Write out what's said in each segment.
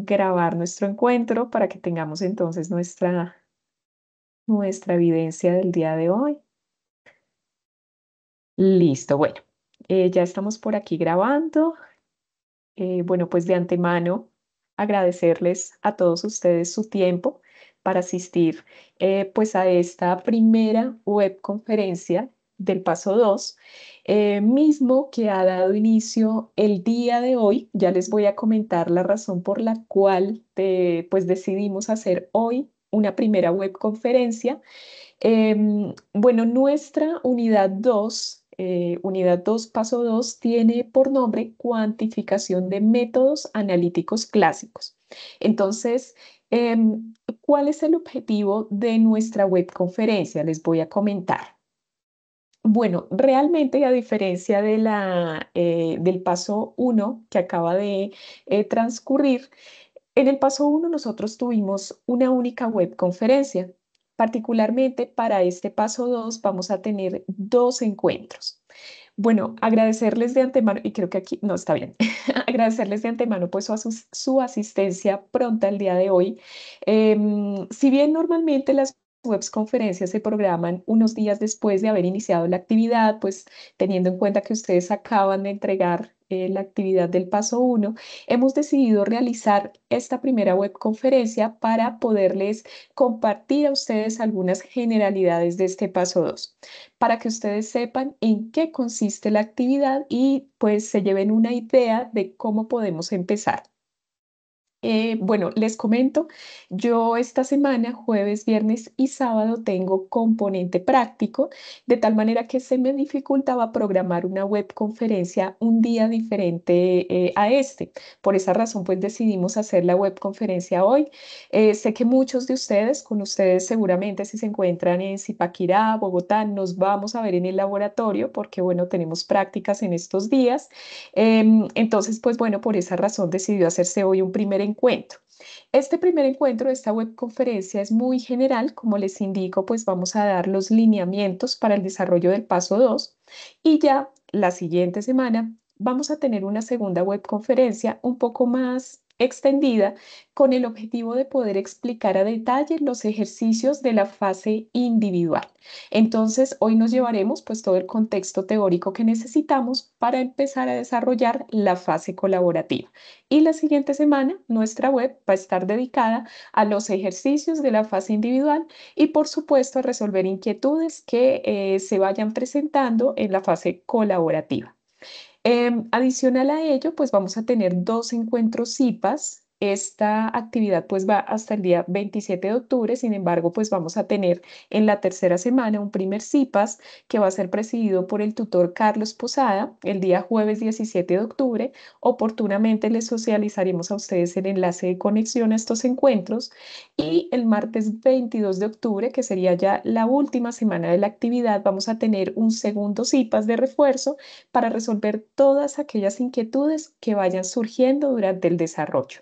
grabar nuestro encuentro para que tengamos entonces nuestra evidencia del día de hoy. Listo, bueno, ya estamos por aquí grabando. Bueno, pues de antemano agradecerles a todos ustedes su tiempo para asistir pues a esta primera webconferencia del paso 2, mismo que ha dado inicio el día de hoy. Ya les voy a comentar la razón por la cual pues decidimos hacer hoy una primera webconferencia. Bueno, nuestra unidad 2, paso 2, tiene por nombre cuantificación de métodos analíticos clásicos. Entonces, ¿cuál es el objetivo de nuestra webconferencia? Les voy a comentar. Bueno, realmente a diferencia del paso 1 que acaba de transcurrir, en el paso 1 nosotros tuvimos una única webconferencia. Particularmente para este paso 2 vamos a tener dos encuentros. Bueno, agradecerles de antemano, y creo que aquí no está bien, agradecerles de antemano pues su asistencia pronta el día de hoy. Si bien normalmente las webs conferencias se programan unos días después de haber iniciado la actividad, pues teniendo en cuenta que ustedes acaban de entregar la actividad del paso 1, hemos decidido realizar esta primera webconferencia para poderles compartir a ustedes algunas generalidades de este paso 2 para que ustedes sepan en qué consiste la actividad y pues se lleven una idea de cómo podemos empezar. Bueno, les comento, yo esta semana, jueves, viernes y sábado, tengo componente práctico, de tal manera que se me dificultaba programar una webconferencia un día diferente a este. Por esa razón, pues decidimos hacer la webconferencia hoy. Sé que muchos de ustedes, con ustedes seguramente si se encuentran en Zipaquirá, Bogotá, nos vamos a ver en el laboratorio porque, bueno, tenemos prácticas en estos días. Entonces, pues bueno, por esa razón decidió hacerse hoy un primer encuentro. Este primer encuentro, esta webconferencia es muy general, como les indico, pues vamos a dar los lineamientos para el desarrollo del paso 2 y ya la siguiente semana vamos a tener una segunda webconferencia un poco más extendida con el objetivo de poder explicar a detalle los ejercicios de la fase individual. Entonces, hoy nos llevaremos pues todo el contexto teórico que necesitamos para empezar a desarrollar la fase colaborativa. Y la siguiente semana, nuestra web va a estar dedicada a los ejercicios de la fase individual y, por supuesto, a resolver inquietudes que se vayan presentando en la fase colaborativa. Adicional a ello, pues vamos a tener dos encuentros CIPAS. Esta actividad pues va hasta el día 27 de octubre, sin embargo, pues vamos a tener en la tercera semana un primer CIPAS que va a ser presidido por el tutor Carlos Posada el día jueves 17 de octubre. Oportunamente les socializaremos a ustedes el enlace de conexión a estos encuentros y el martes 22 de octubre, que sería ya la última semana de la actividad, vamos a tener un segundo CIPAS de refuerzo para resolver todas aquellas inquietudes que vayan surgiendo durante el desarrollo.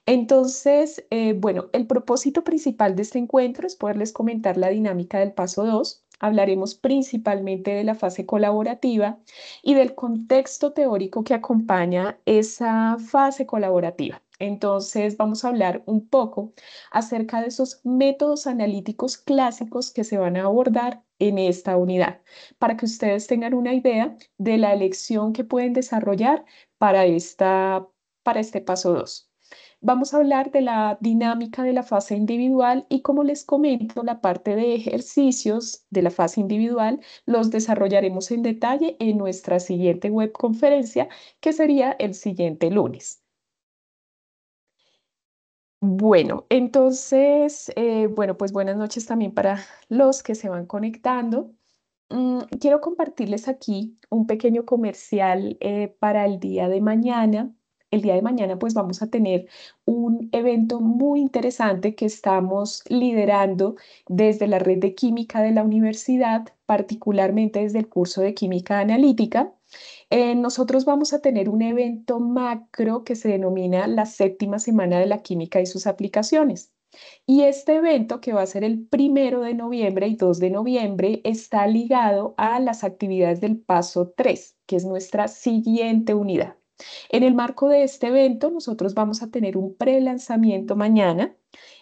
Entonces, bueno, el propósito principal de este encuentro es poderles comentar la dinámica del paso 2. Hablaremos principalmente de la fase colaborativa y del contexto teórico que acompaña esa fase colaborativa. Entonces, vamos a hablar un poco acerca de esos métodos analíticos clásicos que se van a abordar en esta unidad, para que ustedes tengan una idea de la elección que pueden desarrollar para para este paso 2. Vamos a hablar de la dinámica de la fase individual y como les comento, la parte de ejercicios de la fase individual los desarrollaremos en detalle en nuestra siguiente webconferencia, que sería el siguiente lunes. Bueno, entonces, bueno, pues buenas noches también para los que se van conectando. Quiero compartirles aquí un pequeño comercial para el día de mañana. El día de mañana pues vamos a tener un evento muy interesante que estamos liderando desde la red de química de la universidad, particularmente desde el curso de química analítica. Nosotros vamos a tener un evento macro que se denomina la séptima semana de la química y sus aplicaciones. Y este evento, que va a ser el 1 de noviembre y 2 de noviembre, está ligado a las actividades del paso 3, que es nuestra siguiente unidad. En el marco de este evento, nosotros vamos a tener un prelanzamiento mañana.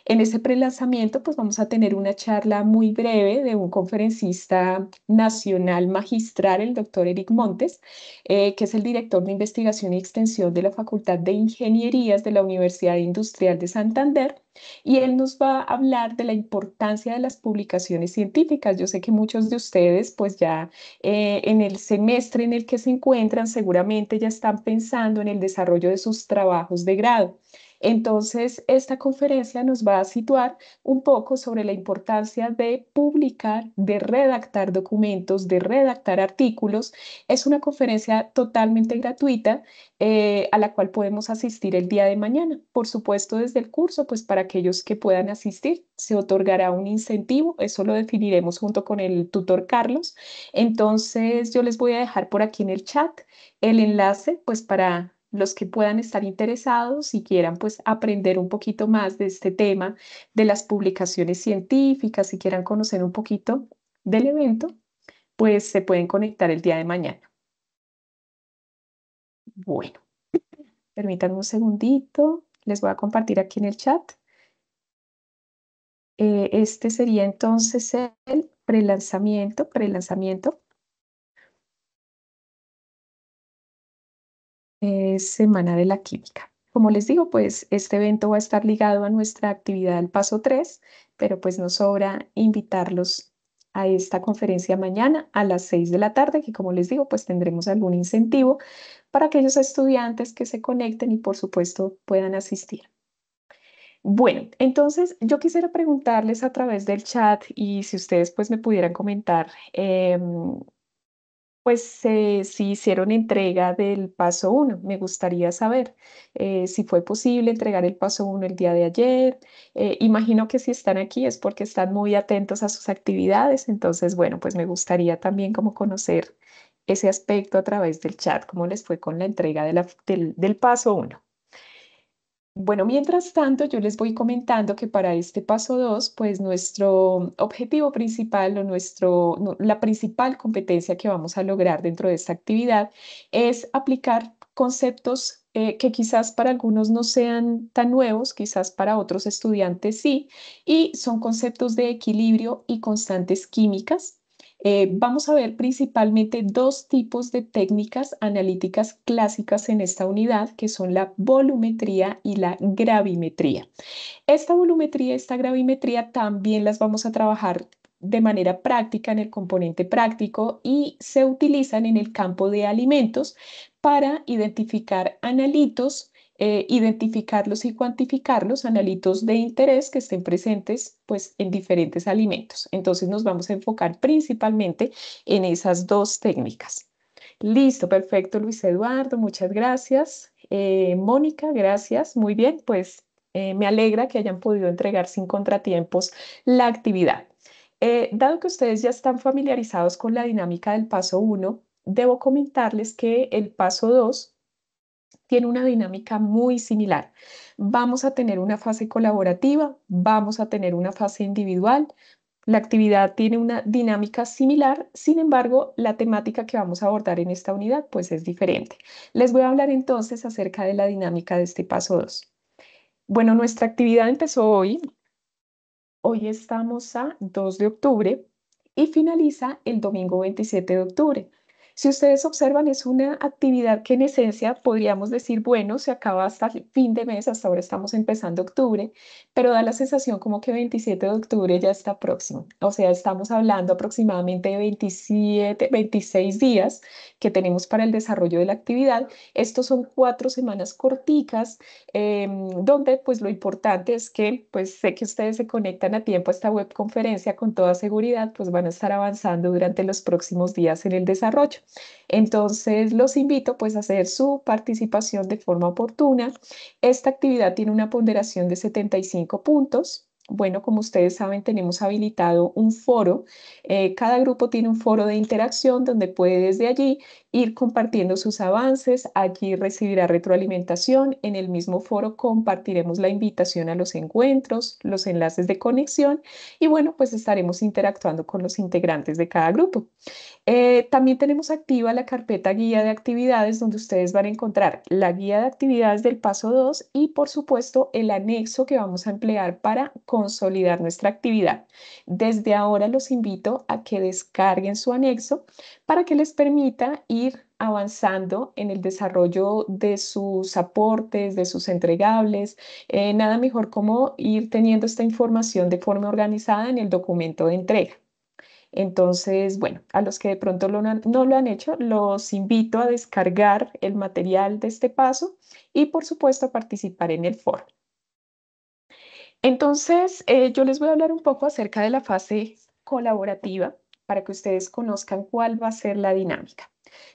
En ese prelanzamiento, pues vamos a tener una charla muy breve de un conferencista nacional magistral, el doctor Eric Montes, que es el director de investigación y extensión de la Facultad de Ingenierías de la Universidad Industrial de Santander. Y él nos va a hablar de la importancia de las publicaciones científicas. Yo sé que muchos de ustedes, pues ya en el semestre en el que se encuentran, seguramente ya están pensando en el desarrollo de sus trabajos de grado. Entonces, esta conferencia nos va a situar un poco sobre la importancia de publicar, de redactar documentos, de redactar artículos. Es una conferencia totalmente gratuita a la cual podemos asistir el día de mañana. Por supuesto, desde el curso, pues para aquellos que puedan asistir, se otorgará un incentivo. Eso lo definiremos junto con el tutor Carlos. Entonces, yo les voy a dejar por aquí en el chat el enlace, pues para los que puedan estar interesados y quieran pues aprender un poquito más de este tema de las publicaciones científicas y quieran conocer un poquito del evento, pues se pueden conectar el día de mañana. Bueno, permítanme un segundito, les voy a compartir aquí en el chat. Este sería entonces el prelanzamiento, Semana de la Química. Como les digo, pues este evento va a estar ligado a nuestra actividad del paso 3, pero pues nos sobra invitarlos a esta conferencia mañana a las 6 de la tarde, que como les digo, pues tendremos algún incentivo para aquellos estudiantes que se conecten y por supuesto puedan asistir. Bueno, entonces yo quisiera preguntarles a través del chat y si ustedes pues me pudieran comentar, pues si hicieron entrega del paso uno, me gustaría saber si fue posible entregar el paso uno el día de ayer. Imagino que si están aquí es porque están muy atentos a sus actividades, entonces bueno, pues me gustaría también como conocer ese aspecto a través del chat, cómo les fue con la entrega del paso uno. Bueno, mientras tanto, yo les voy comentando que para este paso 2, pues nuestro objetivo principal o la principal competencia que vamos a lograr dentro de esta actividad es aplicar conceptos que quizás para algunos no sean tan nuevos, quizás para otros estudiantes sí, y son conceptos de equilibrio y constantes químicas. Vamos a ver principalmente dos tipos de técnicas analíticas clásicas en esta unidad, que son la volumetría y la gravimetría. Esta volumetría y esta gravimetría también las vamos a trabajar de manera práctica en el componente práctico y se utilizan en el campo de alimentos para identificar analitos, identificarlos y cuantificarlos, analitos de interés que estén presentes pues, en diferentes alimentos. Entonces nos vamos a enfocar principalmente en esas dos técnicas. Listo, perfecto, Luis Eduardo, muchas gracias. Mónica, gracias. Muy bien, pues me alegra que hayan podido entregar sin contratiempos la actividad. Dado que ustedes ya están familiarizados con la dinámica del paso uno, debo comentarles que el paso 2 tiene una dinámica muy similar. Vamos a tener una fase colaborativa, vamos a tener una fase individual. La actividad tiene una dinámica similar, sin embargo, la temática que vamos a abordar en esta unidad pues es diferente. Les voy a hablar entonces acerca de la dinámica de este paso 2. Bueno, nuestra actividad empezó hoy. Hoy estamos a 2 de octubre y finaliza el domingo 27 de octubre. Si ustedes observan, es una actividad que en esencia podríamos decir, bueno, se acaba hasta el fin de mes, hasta ahora estamos empezando octubre, pero da la sensación como que 27 de octubre ya está próximo. O sea, estamos hablando aproximadamente de 27, 26 días que tenemos para el desarrollo de la actividad. Estos son 4 semanas corticas donde pues lo importante es que pues sé que ustedes se conectan a tiempo a esta webconferencia con toda seguridad, pues van a estar avanzando durante los próximos días en el desarrollo. Entonces los invito pues a hacer su participación de forma oportuna. Esta actividad tiene una ponderación de 75 puntos. Bueno, como ustedes saben, tenemos habilitado un foro. Cada grupo tiene un foro de interacción donde puede desde allí ir compartiendo sus avances. Allí recibirá retroalimentación. En el mismo foro compartiremos la invitación a los encuentros, los enlaces de conexión y bueno, pues estaremos interactuando con los integrantes de cada grupo. También tenemos activa la carpeta guía de actividades donde ustedes van a encontrar la guía de actividades del paso 2 y por supuesto el anexo que vamos a emplear para consolidar nuestra actividad. Desde ahora los invito a que descarguen su anexo para que les permita ir avanzando en el desarrollo de sus aportes, de sus entregables. Nada mejor como ir teniendo esta información de forma organizada en el documento de entrega. Entonces, bueno, a los que de pronto no lo han hecho, los invito a descargar el material de este paso y, por supuesto, a participar en el foro. Entonces, yo les voy a hablar un poco acerca de la fase colaborativa para que ustedes conozcan cuál va a ser la dinámica.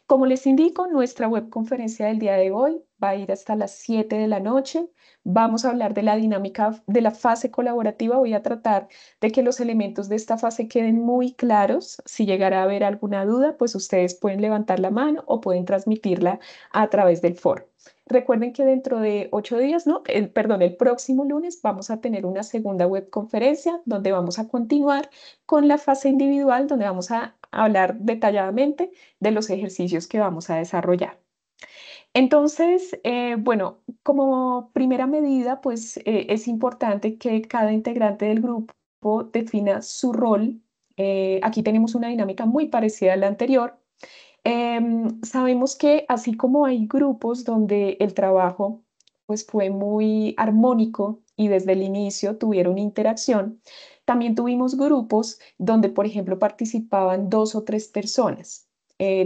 Como les indico, nuestra webconferencia del día de hoy va a ir hasta las 7 de la noche. Vamos a hablar de la dinámica de la fase colaborativa. Voy a tratar de que los elementos de esta fase queden muy claros. Si llegara a haber alguna duda, pues ustedes pueden levantar la mano o pueden transmitirla a través del foro. Recuerden que dentro de 8 días, no, perdón, el próximo lunes vamos a tener una segunda webconferencia donde vamos a continuar con la fase individual, donde vamos a hablar detalladamente de los ejercicios que vamos a desarrollar. Entonces, bueno, como primera medida, pues es importante que cada integrante del grupo defina su rol. Aquí tenemos una dinámica muy parecida a la anterior. Sabemos que así como hay grupos donde el trabajo pues fue muy armónico y desde el inicio tuvieron interacción, también tuvimos grupos donde, por ejemplo, participaban 2 o 3 personas.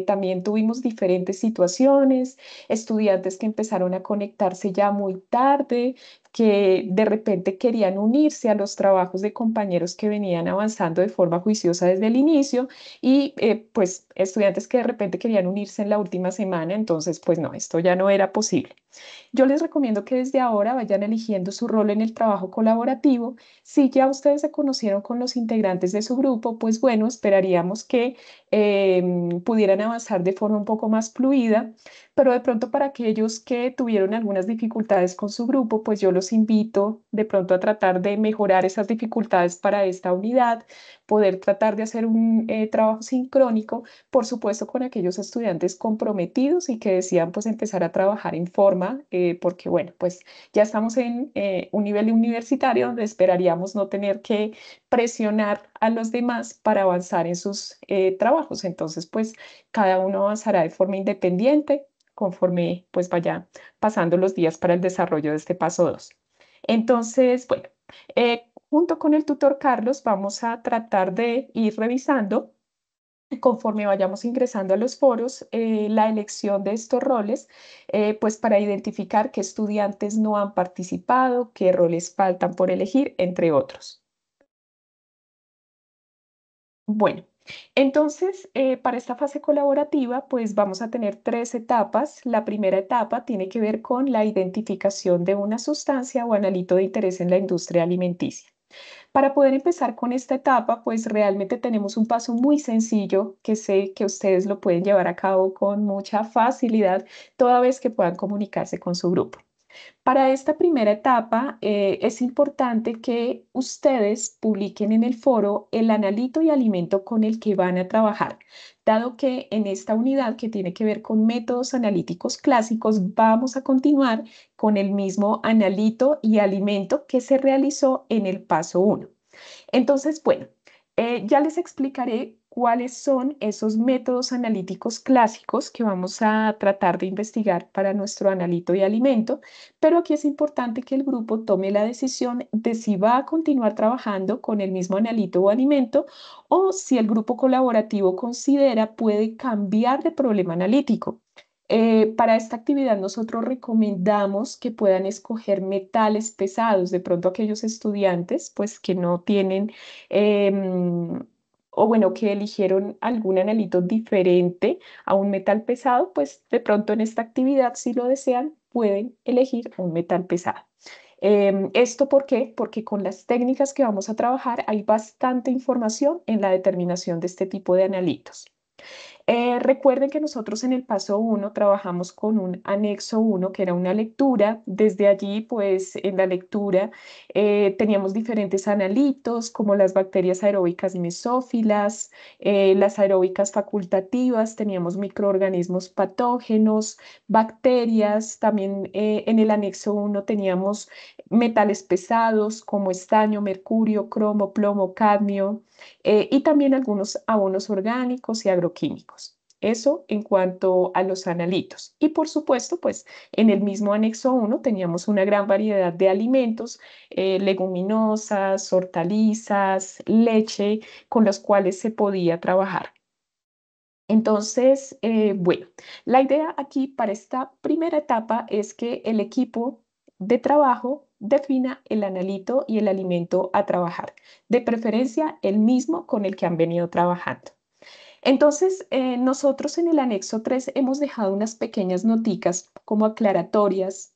También tuvimos diferentes situaciones, estudiantes que empezaron a conectarse ya muy tarde, que de repente querían unirse a los trabajos de compañeros que venían avanzando de forma juiciosa desde el inicio y pues estudiantes que de repente querían unirse en la última semana, entonces pues no, esto ya no era posible. Yo les recomiendo que desde ahora vayan eligiendo su rol en el trabajo colaborativo. Si ya ustedes se conocieron con los integrantes de su grupo, pues bueno, esperaríamos que pudieran avanzar de forma un poco más fluida, pero de pronto para aquellos que tuvieron algunas dificultades con su grupo, pues yo los invito de pronto a tratar de mejorar esas dificultades para esta unidad, poder tratar de hacer un trabajo sincrónico, por supuesto con aquellos estudiantes comprometidos y que decían pues empezar a trabajar en forma, porque bueno, pues ya estamos en un nivel universitario donde esperaríamos no tener que presionar a los demás para avanzar en sus trabajos. Entonces, pues cada uno avanzará de forma independiente conforme pues vaya pasando los días para el desarrollo de este paso 2. Entonces, bueno, junto con el tutor Carlos vamos a tratar de ir revisando conforme vayamos ingresando a los foros, la elección de estos roles, pues para identificar qué estudiantes no han participado, qué roles faltan por elegir, entre otros. Bueno, entonces, para esta fase colaborativa, pues vamos a tener 3 etapas. La primera etapa tiene que ver con la identificación de una sustancia o analito de interés en la industria alimenticia. Para poder empezar con esta etapa, pues realmente tenemos un paso muy sencillo que sé que ustedes lo pueden llevar a cabo con mucha facilidad toda vez que puedan comunicarse con su grupo. Para esta primera etapa, es importante que ustedes publiquen en el foro el analito y alimento con el que van a trabajar, dado que en esta unidad que tiene que ver con métodos analíticos clásicos, vamos a continuar con el mismo analito y alimento que se realizó en el paso 1. Entonces, bueno, ya les explicaré cuáles son esos métodos analíticos clásicos que vamos a tratar de investigar para nuestro analito y alimento, pero aquí es importante que el grupo tome la decisión de si va a continuar trabajando con el mismo analito o alimento o si el grupo colaborativo considera puede cambiar de problema analítico. Para esta actividad nosotros recomendamos que puedan escoger metales pesados, de pronto aquellos estudiantes pues que no tienen o bueno, que eligieron algún analito diferente a un metal pesado, pues de pronto en esta actividad si lo desean pueden elegir un metal pesado. ¿Esto por qué? Porque con las técnicas que vamos a trabajar hay bastante información en la determinación de este tipo de analitos. Recuerden que nosotros en el paso uno trabajamos con un anexo uno que era una lectura. Desde allí, pues en la lectura teníamos diferentes analitos como las bacterias aeróbicas mesófilas, las aeróbicas facultativas, teníamos microorganismos patógenos, bacterias. También en el anexo uno teníamos metales pesados como estaño, mercurio, cromo, plomo, cadmio, y también algunos abonos orgánicos y agroquímicos. Eso en cuanto a los analitos. Y por supuesto, pues en el mismo anexo uno teníamos una gran variedad de alimentos, leguminosas, hortalizas, leche, con los cuales se podía trabajar. Entonces, bueno, la idea aquí para esta primera etapa es que el equipo de trabajo defina el analito y el alimento a trabajar, de preferencia el mismo con el que han venido trabajando. Entonces, nosotros en el anexo 3 hemos dejado unas pequeñas noticas como aclaratorias,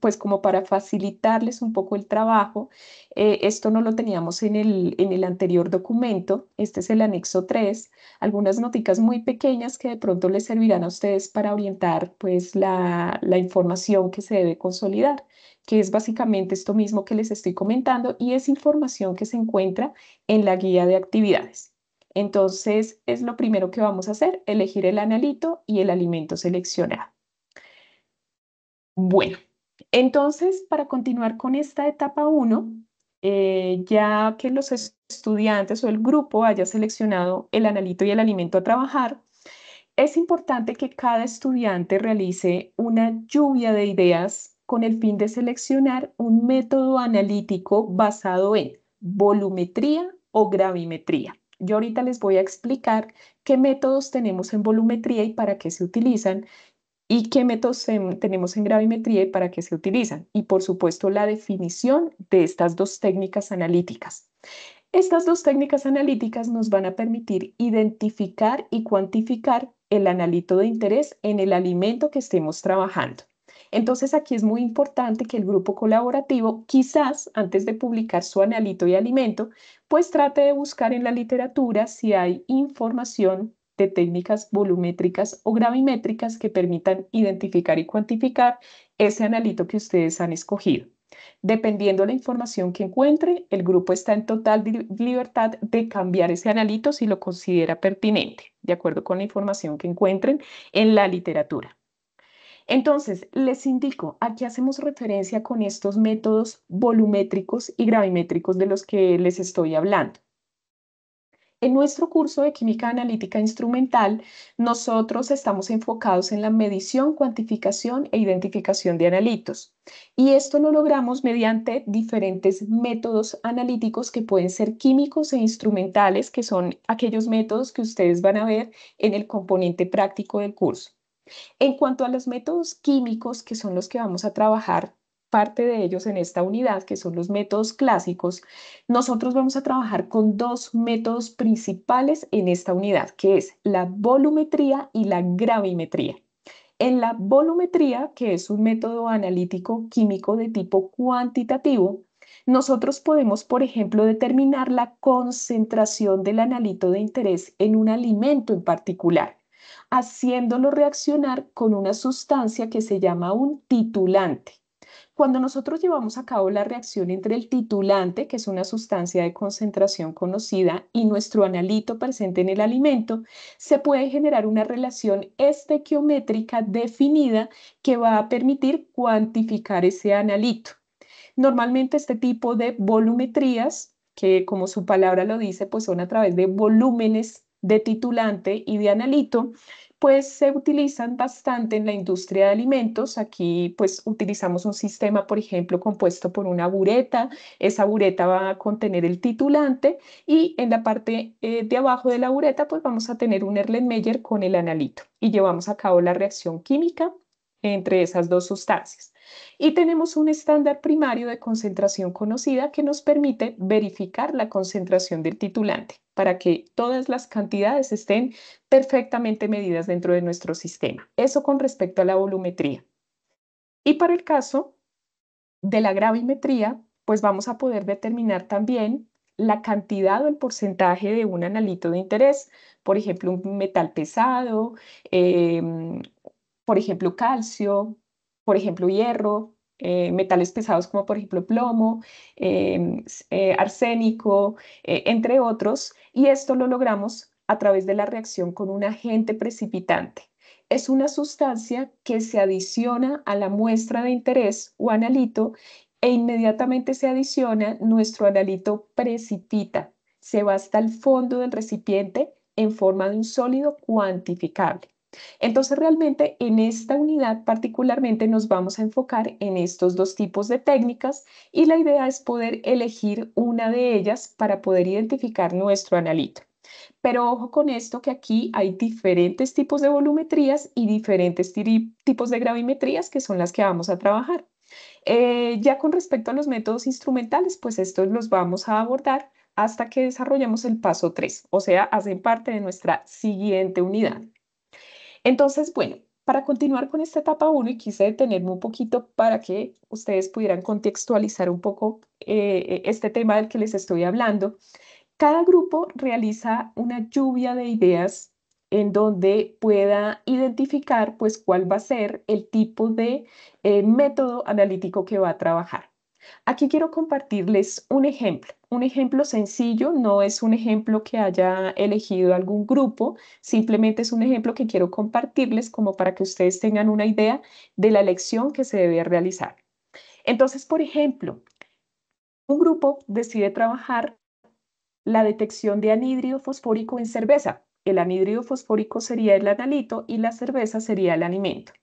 pues como para facilitarles un poco el trabajo. Esto no lo teníamos en el anterior documento. Este es el anexo 3. Algunas noticas muy pequeñas que de pronto les servirán a ustedes para orientar pues la información que se debe consolidar, que es básicamente esto mismo que les estoy comentando y es información que se encuentra en la guía de actividades. Entonces, es lo primero que vamos a hacer, elegir el analito y el alimento seleccionado. Bueno, entonces, para continuar con esta etapa uno, ya que los estudiantes o el grupo haya seleccionado el analito y el alimento a trabajar, es importante que cada estudiante realice una lluvia de ideas con el fin de seleccionar un método analítico basado en volumetría o gravimetría. Yo ahorita les voy a explicar qué métodos tenemos en volumetría y para qué se utilizan y qué métodos tenemos en gravimetría y para qué se utilizan. Y por supuesto la definición de estas dos técnicas analíticas. Estas dos técnicas analíticas nos van a permitir identificar y cuantificar el analito de interés en el alimento que estemos trabajando. Entonces aquí es muy importante que el grupo colaborativo, quizás antes de publicar su analito y alimento, pues trate de buscar en la literatura si hay información de técnicas volumétricas o gravimétricas que permitan identificar y cuantificar ese analito que ustedes han escogido. Dependiendo de la información que encuentre, el grupo está en total libertad de cambiar ese analito si lo considera pertinente, de acuerdo con la información que encuentren en la literatura. Entonces, les indico, aquí hacemos referencia con estos métodos volumétricos y gravimétricos de los que les estoy hablando. En nuestro curso de química analítica instrumental, nosotros estamos enfocados en la medición, cuantificación e identificación de analitos. Y esto lo logramos mediante diferentes métodos analíticos que pueden ser químicos e instrumentales, que son aquellos métodos que ustedes van a ver en el componente práctico del curso. En cuanto a los métodos químicos, que son los que vamos a trabajar, parte de ellos en esta unidad, que son los métodos clásicos, nosotros vamos a trabajar con dos métodos principales en esta unidad, que es la volumetría y la gravimetría. En la volumetría, que es un método analítico químico de tipo cuantitativo, nosotros podemos, por ejemplo, determinar la concentración del analito de interés en un alimento en particular, haciéndolo reaccionar con una sustancia que se llama un titulante. Cuando nosotros llevamos a cabo la reacción entre el titulante, que es una sustancia de concentración conocida, y nuestro analito presente en el alimento, se puede generar una relación estequiométrica definida que va a permitir cuantificar ese analito. Normalmente este tipo de volumetrías, que como su palabra lo dice, pues son a través de volúmenes de titulante y de analito, pues se utilizan bastante en la industria de alimentos. Aquí pues utilizamos un sistema, por ejemplo, compuesto por una bureta. Esa bureta va a contener el titulante y en la parte de abajo de la bureta pues vamos a tener un Erlenmeyer con el analito y llevamos a cabo la reacción química entre esas dos sustancias. Y tenemos un estándar primario de concentración conocida que nos permite verificar la concentración del titulante para que todas las cantidades estén perfectamente medidas dentro de nuestro sistema. Eso con respecto a la volumetría. Y para el caso de la gravimetría, pues vamos a poder determinar también la cantidad o el porcentaje de un analito de interés, por ejemplo, un metal pesado, por ejemplo, calcio, por ejemplo, hierro, metales pesados como por ejemplo plomo, arsénico, entre otros, y esto lo logramos a través de la reacción con un agente precipitante. Es una sustancia que se adiciona a la muestra de interés o analito e inmediatamente se adiciona, nuestro analito precipita, se va hasta el fondo del recipiente en forma de un sólido cuantificable. Entonces, realmente en esta unidad particularmente nos vamos a enfocar en estos dos tipos de técnicas y la idea es poder elegir una de ellas para poder identificar nuestro analito. Pero ojo con esto que aquí hay diferentes tipos de volumetrías y diferentes tipos de gravimetrías que son las que vamos a trabajar. Ya con respecto a los métodos instrumentales, pues estos los vamos a abordar hasta que desarrollemos el paso 3, o sea, hacen parte de nuestra siguiente unidad. Entonces, bueno, para continuar con esta etapa 1 y quise detenerme un poquito para que ustedes pudieran contextualizar un poco este tema del que les estoy hablando. Cada grupo realiza una lluvia de ideas en donde pueda identificar pues cuál va a ser el tipo de método analítico que va a trabajar. Aquí quiero compartirles un ejemplo sencillo, no es un ejemplo que haya elegido algún grupo, simplemente es un ejemplo que quiero compartirles como para que ustedes tengan una idea de la lección que se debe realizar. Entonces, por ejemplo, un grupo decide trabajar la detección de anhídrido fosfórico en cerveza. El anhídrido fosfórico sería el analito y la cerveza sería el alimento.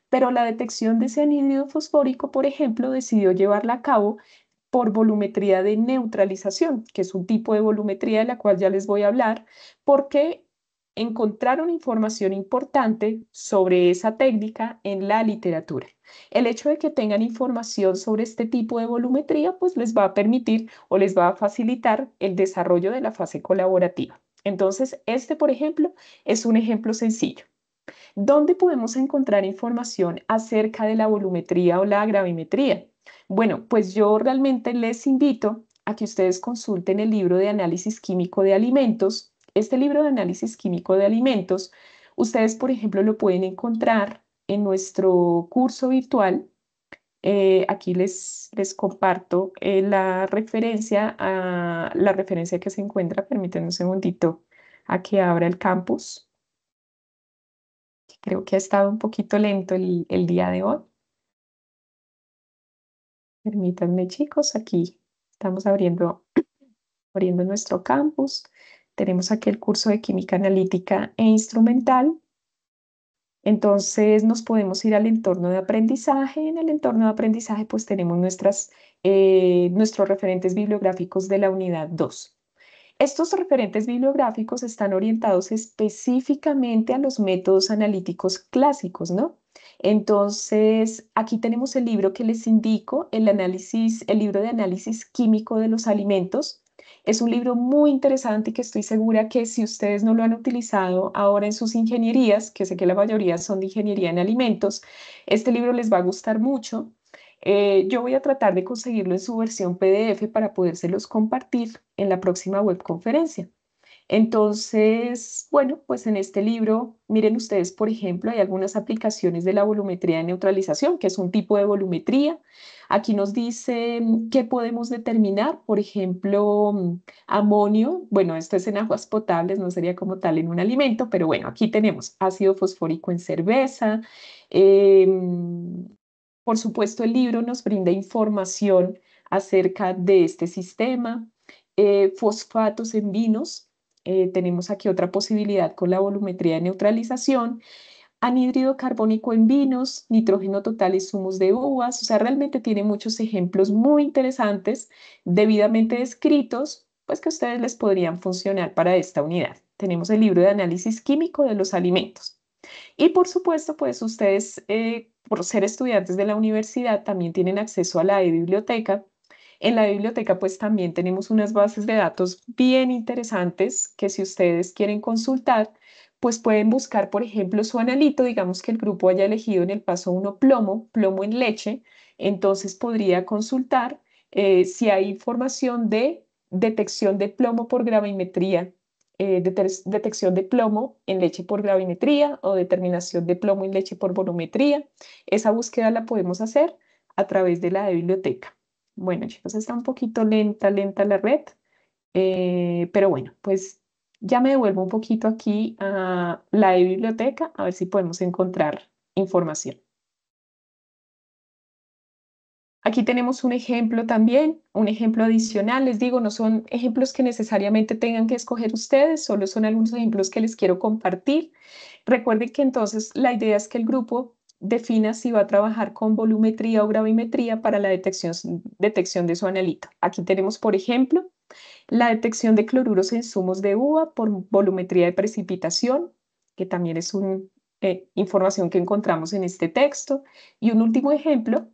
Pero la detección de ese anhídrido fosfórico, por ejemplo, decidió llevarla a cabo por volumetría de neutralización, que es un tipo de volumetría de la cual ya les voy a hablar, porque encontraron información importante sobre esa técnica en la literatura. El hecho de que tengan información sobre este tipo de volumetría, pues les va a permitir o les va a facilitar el desarrollo de la fase colaborativa. Entonces, este, por ejemplo, es un ejemplo sencillo. ¿Dónde podemos encontrar información acerca de la volumetría o la gravimetría? Bueno, pues yo realmente les invito a que ustedes consulten el libro de análisis químico de alimentos. Este libro de análisis químico de alimentos, ustedes, por ejemplo, lo pueden encontrar en nuestro curso virtual. Aquí les comparto la referencia que se encuentra. Permítanme un segundito a que abra el campus. Creo que ha estado un poquito lento el día de hoy. Permítanme, chicos, aquí estamos abriendo nuestro campus. Tenemos aquí el curso de química analítica e instrumental. Entonces nos podemos ir al entorno de aprendizaje. En el entorno de aprendizaje pues tenemos nuestros referentes bibliográficos de la unidad 2. Estos referentes bibliográficos están orientados específicamente a los métodos analíticos clásicos, ¿no? Entonces, aquí tenemos el libro que les indico, el libro de análisis químico de los alimentos. Es un libro muy interesante que estoy segura que si ustedes no lo han utilizado ahora en sus ingenierías, que sé que la mayoría son de ingeniería en alimentos, este libro les va a gustar mucho. Yo voy a tratar de conseguirlo en su versión PDF para podérselos compartir en la próxima webconferencia. Entonces, bueno, pues en este libro, miren ustedes, por ejemplo, hay algunas aplicaciones de la volumetría de neutralización, que es un tipo de volumetría. Aquí nos dice qué podemos determinar, por ejemplo, amonio. Bueno, esto es en aguas potables, no sería como tal en un alimento, pero bueno, aquí tenemos ácido fosfórico en cerveza. Por supuesto, el libro nos brinda información acerca de este sistema. Fosfatos en vinos. Tenemos aquí otra posibilidad con la volumetría de neutralización, anhídrido carbónico en vinos, nitrógeno total y zumos de uvas. O sea, realmente tiene muchos ejemplos muy interesantes, debidamente descritos, pues que a ustedes les podrían funcionar para esta unidad. Tenemos el libro de análisis químico de los alimentos. Y por supuesto, pues ustedes, por ser estudiantes de la universidad, también tienen acceso a la e-biblioteca. En la biblioteca, pues también tenemos unas bases de datos bien interesantes que si ustedes quieren consultar, pues pueden buscar, por ejemplo, su analito, digamos que el grupo haya elegido en el paso uno plomo, plomo en leche, entonces podría consultar si hay información de detección de plomo por gravimetría, detección de plomo en leche por gravimetría o determinación de plomo en leche por volumetría. Esa búsqueda la podemos hacer a través de la de biblioteca. Bueno, chicos, está un poquito lenta la red, pero bueno, pues ya me devuelvo un poquito aquí a la de biblioteca a ver si podemos encontrar información. Aquí tenemos un ejemplo también, un ejemplo adicional. Les digo, no son ejemplos que necesariamente tengan que escoger ustedes, solo son algunos ejemplos que les quiero compartir. Recuerden que entonces la idea es que el grupo defina si va a trabajar con volumetría o gravimetría para la detección de su analito. Aquí tenemos, por ejemplo, la detección de cloruros en zumos de uva por volumetría de precipitación, que también es una información que encontramos en este texto. Y un último ejemplo,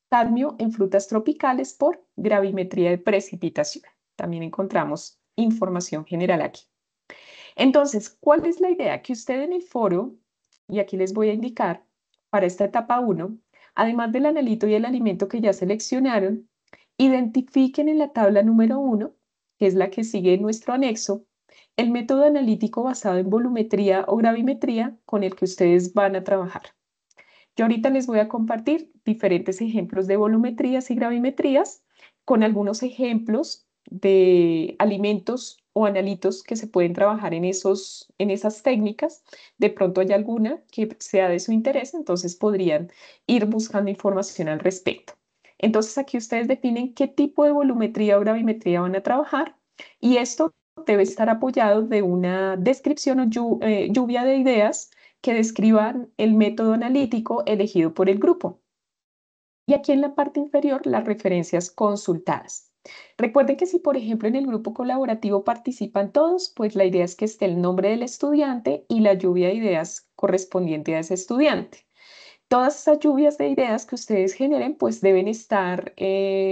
cadmio en frutas tropicales por gravimetría de precipitación. También encontramos información general aquí. Entonces, ¿cuál es la idea? Que usted en el foro, y aquí les voy a indicar, para esta etapa uno, además del analito y el alimento que ya seleccionaron, identifiquen en la tabla número uno, que es la que sigue en nuestro anexo, el método analítico basado en volumetría o gravimetría con el que ustedes van a trabajar. Yo ahorita les voy a compartir diferentes ejemplos de volumetrías y gravimetrías con algunos ejemplos de alimentos o analitos que se pueden trabajar en esas técnicas. De pronto hay alguna que sea de su interés, entonces podrían ir buscando información al respecto. Entonces aquí ustedes definen qué tipo de volumetría o gravimetría van a trabajar y esto debe estar apoyado de una descripción o lluvia de ideas que describan el método analítico elegido por el grupo. Y aquí en la parte inferior, las referencias consultadas. Recuerden que si, por ejemplo, en el grupo colaborativo participan todos, pues la idea es que esté el nombre del estudiante y la lluvia de ideas correspondiente a ese estudiante. Todas esas lluvias de ideas que ustedes generen, pues deben estar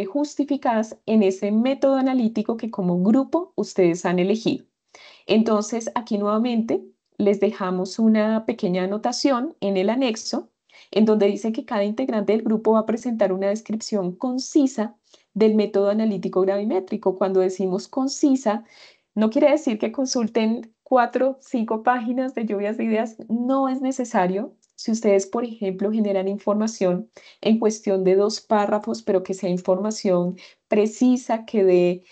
justificadas en ese método analítico que como grupo ustedes han elegido. Entonces, aquí nuevamente les dejamos una pequeña anotación en el anexo, en donde dice que cada integrante del grupo va a presentar una descripción concisa del método analítico gravimétrico. Cuando decimos concisa, no quiere decir que consulten 4 o 5 páginas de lluvias de ideas, no es necesario. Si ustedes, por ejemplo, generan información en cuestión de 2 párrafos, pero que sea información precisa, que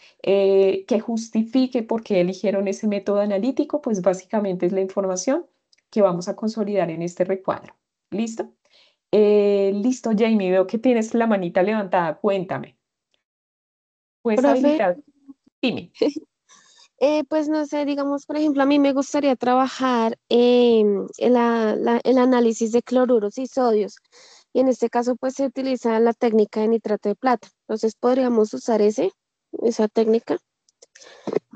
justifique por qué eligieron ese método analítico, pues básicamente es la información que vamos a consolidar en este recuadro. ¿Listo? Listo, Jamie, veo que tienes la manita levantada. Cuéntame. ¿Puedes Profe, habilitar? Dime. pues no sé, digamos, por ejemplo, a mí me gustaría trabajar en el análisis de cloruros y sodios. Y en este caso, pues se utiliza la técnica de nitrato de plata. Entonces, podríamos usar esa técnica.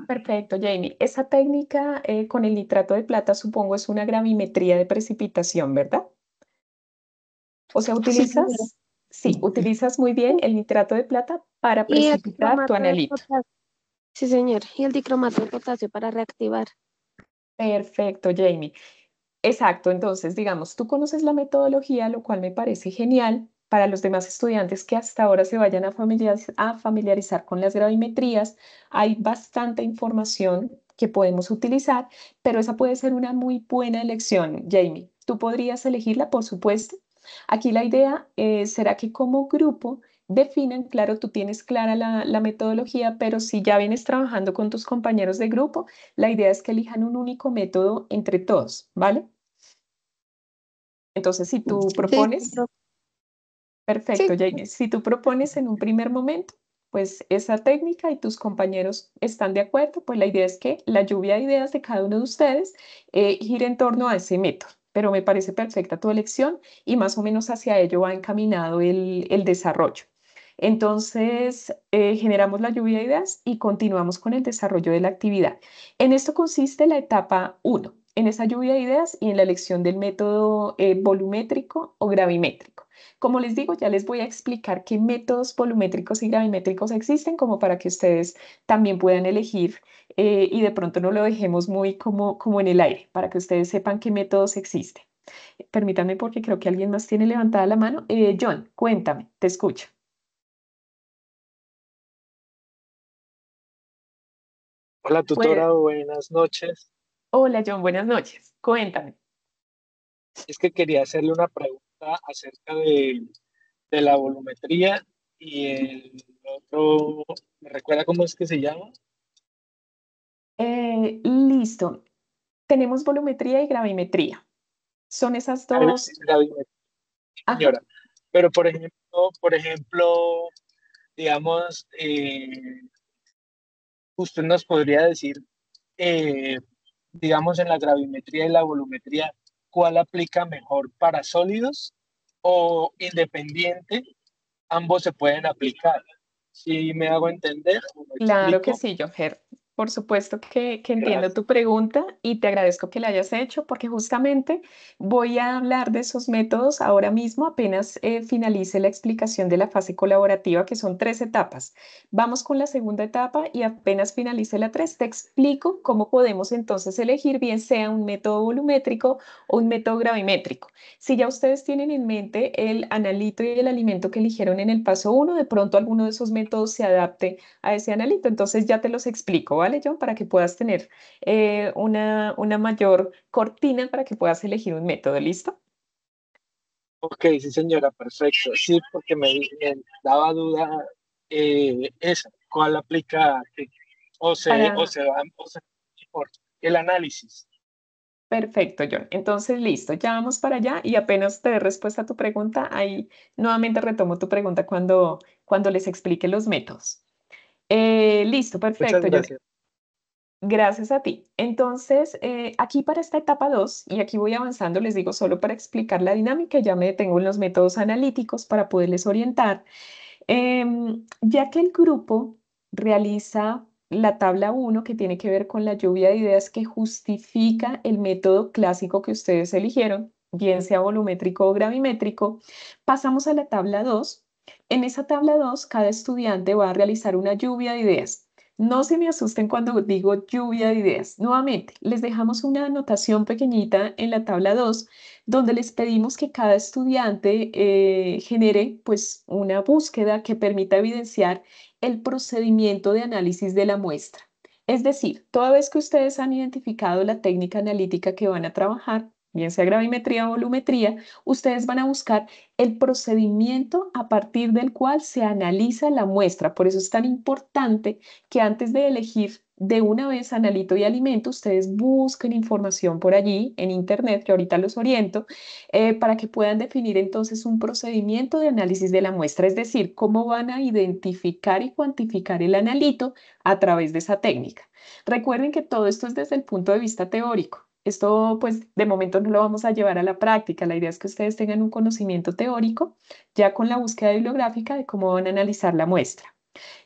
Perfecto, Jamie. Esa técnica con el nitrato de plata, supongo, es una gravimetría de precipitación, ¿verdad? O sea, Sí, señora. sí, utilizas muy bien el nitrato de plata para Y el precipitar tu dicromato de analito. potasio. Sí, señor. Y el dicromato de potasio para reactivar. Perfecto, Jamie. Exacto, entonces, digamos, tú conoces la metodología, lo cual me parece genial para los demás estudiantes que hasta ahora se vayan a familiarizar con las gravimetrías. Hay bastante información que podemos utilizar, pero esa puede ser una muy buena elección, Jamie. Tú podrías elegirla, por supuesto. Aquí la idea será que como grupo definan, claro, tú tienes clara la metodología, pero si ya vienes trabajando con tus compañeros de grupo, la idea es que elijan un único método entre todos, ¿vale? Entonces, si tú Sí, propones, sí. perfecto, Jaime, si tú propones en un primer momento, pues esa técnica y tus compañeros están de acuerdo, pues la idea es que la lluvia de ideas de cada uno de ustedes gire en torno a ese método. Pero me parece perfecta tu elección y más o menos hacia ello va encaminado el desarrollo. Entonces, generamos la lluvia de ideas y continuamos con el desarrollo de la actividad. En esto consiste la etapa uno, en esa lluvia de ideas y en la elección del método volumétrico o gravimétrico. Como les digo, ya les voy a explicar qué métodos volumétricos y gravimétricos existen, como para que ustedes también puedan elegir y de pronto no lo dejemos muy como en el aire, para que ustedes sepan qué métodos existen. Permítanme porque creo que alguien más tiene levantada la mano. John, cuéntame, te escucho. Hola Puede- tutora, buenas noches. Hola John, buenas noches. Cuéntame. Es que quería hacerle una pregunta acerca de la volumetría y el otro, ¿me recuerda cómo es que se llama? Listo. Tenemos volumetría y gravimetría. Son esas dos. Gravimetría, Ajá. señora. Pero por ejemplo, digamos, usted nos podría decir, eh, digamos, en la gravimetría y la volumetría, ¿cuál aplica mejor para sólidos o independiente? Ambos se pueden aplicar. Si me hago entender o me Claro que explico, sí, Joher. Por supuesto que entiendo gracias. tu pregunta y te agradezco que la hayas hecho porque justamente voy a hablar de esos métodos ahora mismo, apenas finalice la explicación de la fase colaborativa, que son 3 etapas. Vamos con la segunda etapa y apenas finalice la 3, te explico cómo podemos entonces elegir bien sea un método volumétrico o un método gravimétrico. Si ya ustedes tienen en mente el analito y el alimento que eligieron en el paso 1, de pronto alguno de esos métodos se adapte a ese analito. Entonces ya te los explico, ¿vale, John? Para que puedas tener una mayor cortina para que puedas elegir un método, ¿listo? Ok, sí señora, perfecto. Sí, porque me daba duda esa, cuál aplica, o se, o Para, se va, o se mejor, el análisis. perfecto, John. Entonces, listo, ya vamos para allá y apenas te dé respuesta a tu pregunta, ahí nuevamente retomo tu pregunta cuando les explique los métodos. Listo, Muchas perfecto, John. gracias. Gracias a ti. Entonces, aquí para esta etapa 2 y aquí voy avanzando, les digo solo para explicar la dinámica, ya me detengo en los métodos analíticos para poderles orientar. Ya que el grupo realiza la tabla 1 que tiene que ver con la lluvia de ideas que justifica el método clásico que ustedes eligieron, bien sea volumétrico o gravimétrico, pasamos a la tabla 2. En esa tabla 2, cada estudiante va a realizar una lluvia de ideas. No se me asusten cuando digo lluvia de ideas. Nuevamente, les dejamos una anotación pequeñita en la tabla 2 donde les pedimos que cada estudiante genere pues una búsqueda que permita evidenciar el procedimiento de análisis de la muestra. Es decir, toda vez que ustedes han identificado la técnica analítica que van a trabajar, bien sea gravimetría o volumetría, ustedes van a buscar el procedimiento a partir del cual se analiza la muestra. Por eso es tan importante que antes de elegir de una vez analito y alimento, ustedes busquen información por allí en internet, que ahorita los oriento, para que puedan definir entonces un procedimiento de análisis de la muestra, es decir, cómo van a identificar y cuantificar el analito a través de esa técnica. Recuerden que todo esto es desde el punto de vista teórico. Esto, pues, de momento no lo vamos a llevar a la práctica. La idea es que ustedes tengan un conocimiento teórico ya con la búsqueda bibliográfica de cómo van a analizar la muestra.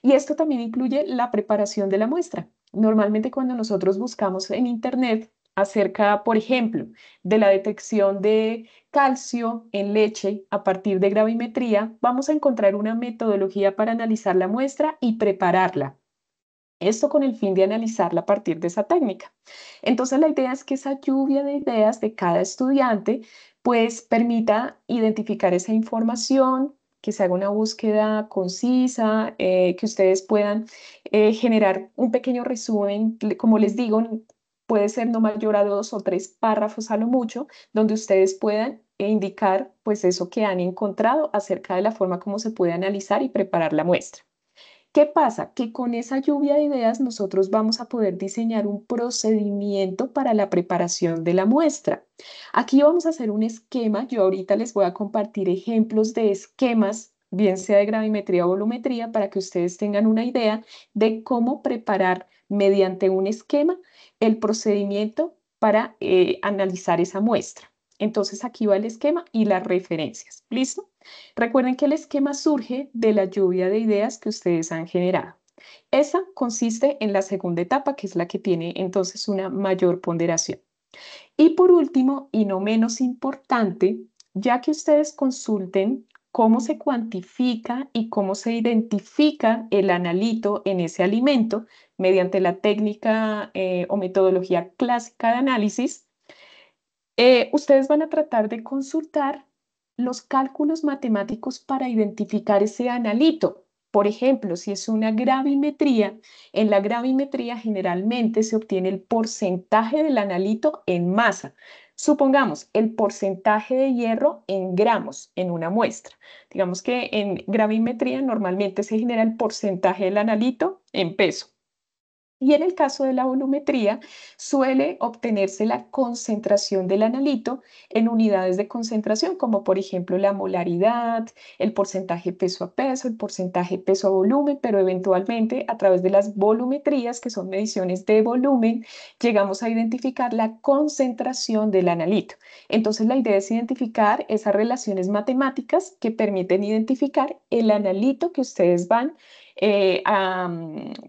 Y esto también incluye la preparación de la muestra. Normalmente cuando nosotros buscamos en Internet acerca, por ejemplo, de la detección de calcio en leche a partir de gravimetría, vamos a encontrar una metodología para analizar la muestra y prepararla. Esto con el fin de analizarla a partir de esa técnica. Entonces, la idea es que esa lluvia de ideas de cada estudiante pues permita identificar esa información, que se haga una búsqueda concisa, que ustedes puedan generar un pequeño resumen, como les digo, puede ser no mayor a 2 o 3 párrafos a lo mucho, donde ustedes puedan indicar pues eso que han encontrado acerca de la forma como se puede analizar y preparar la muestra. ¿Qué pasa? Que con esa lluvia de ideas nosotros vamos a poder diseñar un procedimiento para la preparación de la muestra. Aquí vamos a hacer un esquema. Yo ahorita les voy a compartir ejemplos de esquemas, bien sea de gravimetría o volumetría, para que ustedes tengan una idea de cómo preparar mediante un esquema el procedimiento para analizar esa muestra. Entonces aquí va el esquema y las referencias. ¿Listo? Recuerden que el esquema surge de la lluvia de ideas que ustedes han generado. Esa consiste en la segunda etapa, que es la que tiene entonces una mayor ponderación. Y por último, y no menos importante, ya que ustedes consulten cómo se cuantifica y cómo se identifica el analito en ese alimento mediante la técnica o metodología clásica de análisis, ustedes van a tratar de consultar los cálculos matemáticos para identificar ese analito. Por ejemplo, si es una gravimetría, en la gravimetría generalmente se obtiene el porcentaje del analito en masa. Supongamos el porcentaje de hierro en gramos en una muestra. Digamos que en gravimetría normalmente se genera el porcentaje del analito en peso. Y en el caso de la volumetría, suele obtenerse la concentración del analito en unidades de concentración, como por ejemplo la molaridad, el porcentaje peso a peso, el porcentaje peso a volumen, pero eventualmente a través de las volumetrías, que son mediciones de volumen, llegamos a identificar la concentración del analito. Entonces la idea es identificar esas relaciones matemáticas que permiten identificar el analito que ustedes van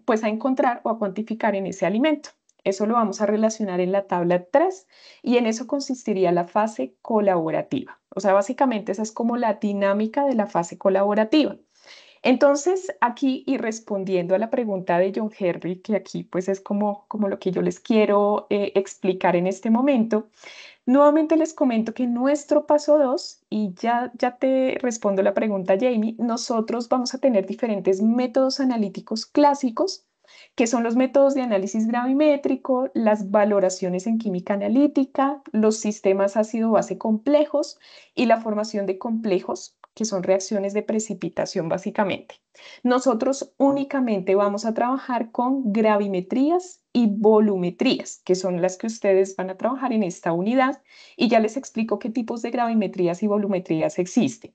pues a encontrar o a cuantificar en ese alimento. Eso lo vamos a relacionar en la tabla 3 y en eso consistiría la fase colaborativa. O sea, básicamente esa es como la dinámica de la fase colaborativa. Entonces, aquí y respondiendo a la pregunta de John Henry, que aquí pues es como lo que yo les quiero explicar en este momento, nuevamente les comento que nuestro paso 2, y ya te respondo la pregunta, Jamie, nosotros vamos a tener diferentes métodos analíticos clásicos, que son los métodos de análisis gravimétrico, las valoraciones en química analítica, los sistemas ácido-base complejos y la formación de complejos, que son reacciones de precipitación básicamente. Nosotros únicamente vamos a trabajar con gravimetrías y volumetrías, que son las que ustedes van a trabajar en esta unidad, y ya les explico qué tipos de gravimetrías y volumetrías existen.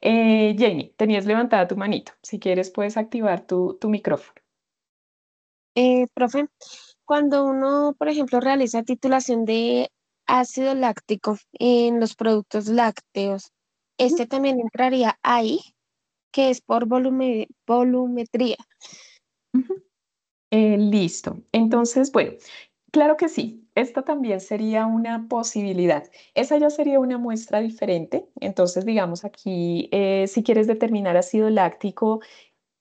Jamie, tenías levantada tu manito. Si quieres, puedes activar tu micrófono. Profe, cuando uno, por ejemplo, realiza titulación de ácido láctico en los productos lácteos, este también entraría ahí, que es por volumetría. Ujú. Listo. Entonces, bueno, claro que sí. Esta también sería una posibilidad. Esa ya sería una muestra diferente. Entonces, digamos aquí, si quieres determinar ácido láctico,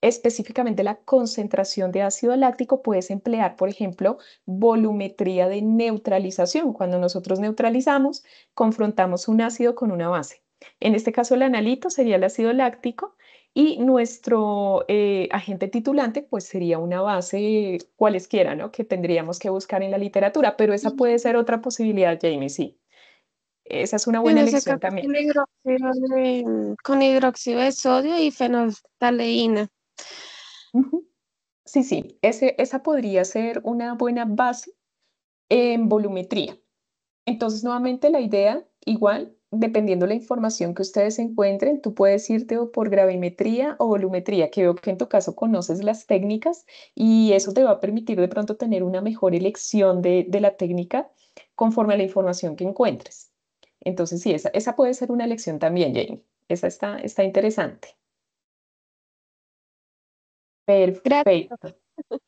específicamente la concentración de ácido láctico, puedes emplear, por ejemplo, volumetría de neutralización. Cuando nosotros neutralizamos, confrontamos un ácido con una base. En este caso, el analito sería el ácido láctico y nuestro agente titulante, pues sería una base cualesquiera, ¿no? Que tendríamos que buscar en la literatura, pero esa puede ser otra posibilidad, Jamie, sí. Esa es una En buena ese elección caso, también. con hidróxido de sodio y fenolftaleína. Ujú. Sí, sí, esa podría ser una buena base en volumetría. Entonces, nuevamente la idea, igual, dependiendo la información que ustedes encuentren, tú puedes irte o por gravimetría o volumetría, que veo que en tu caso conoces las técnicas y eso te va a permitir de pronto tener una mejor elección de la técnica conforme a la información que encuentres. Entonces, sí, esa puede ser una elección también, Jamie. Esa está interesante. Gracias. Perfecto.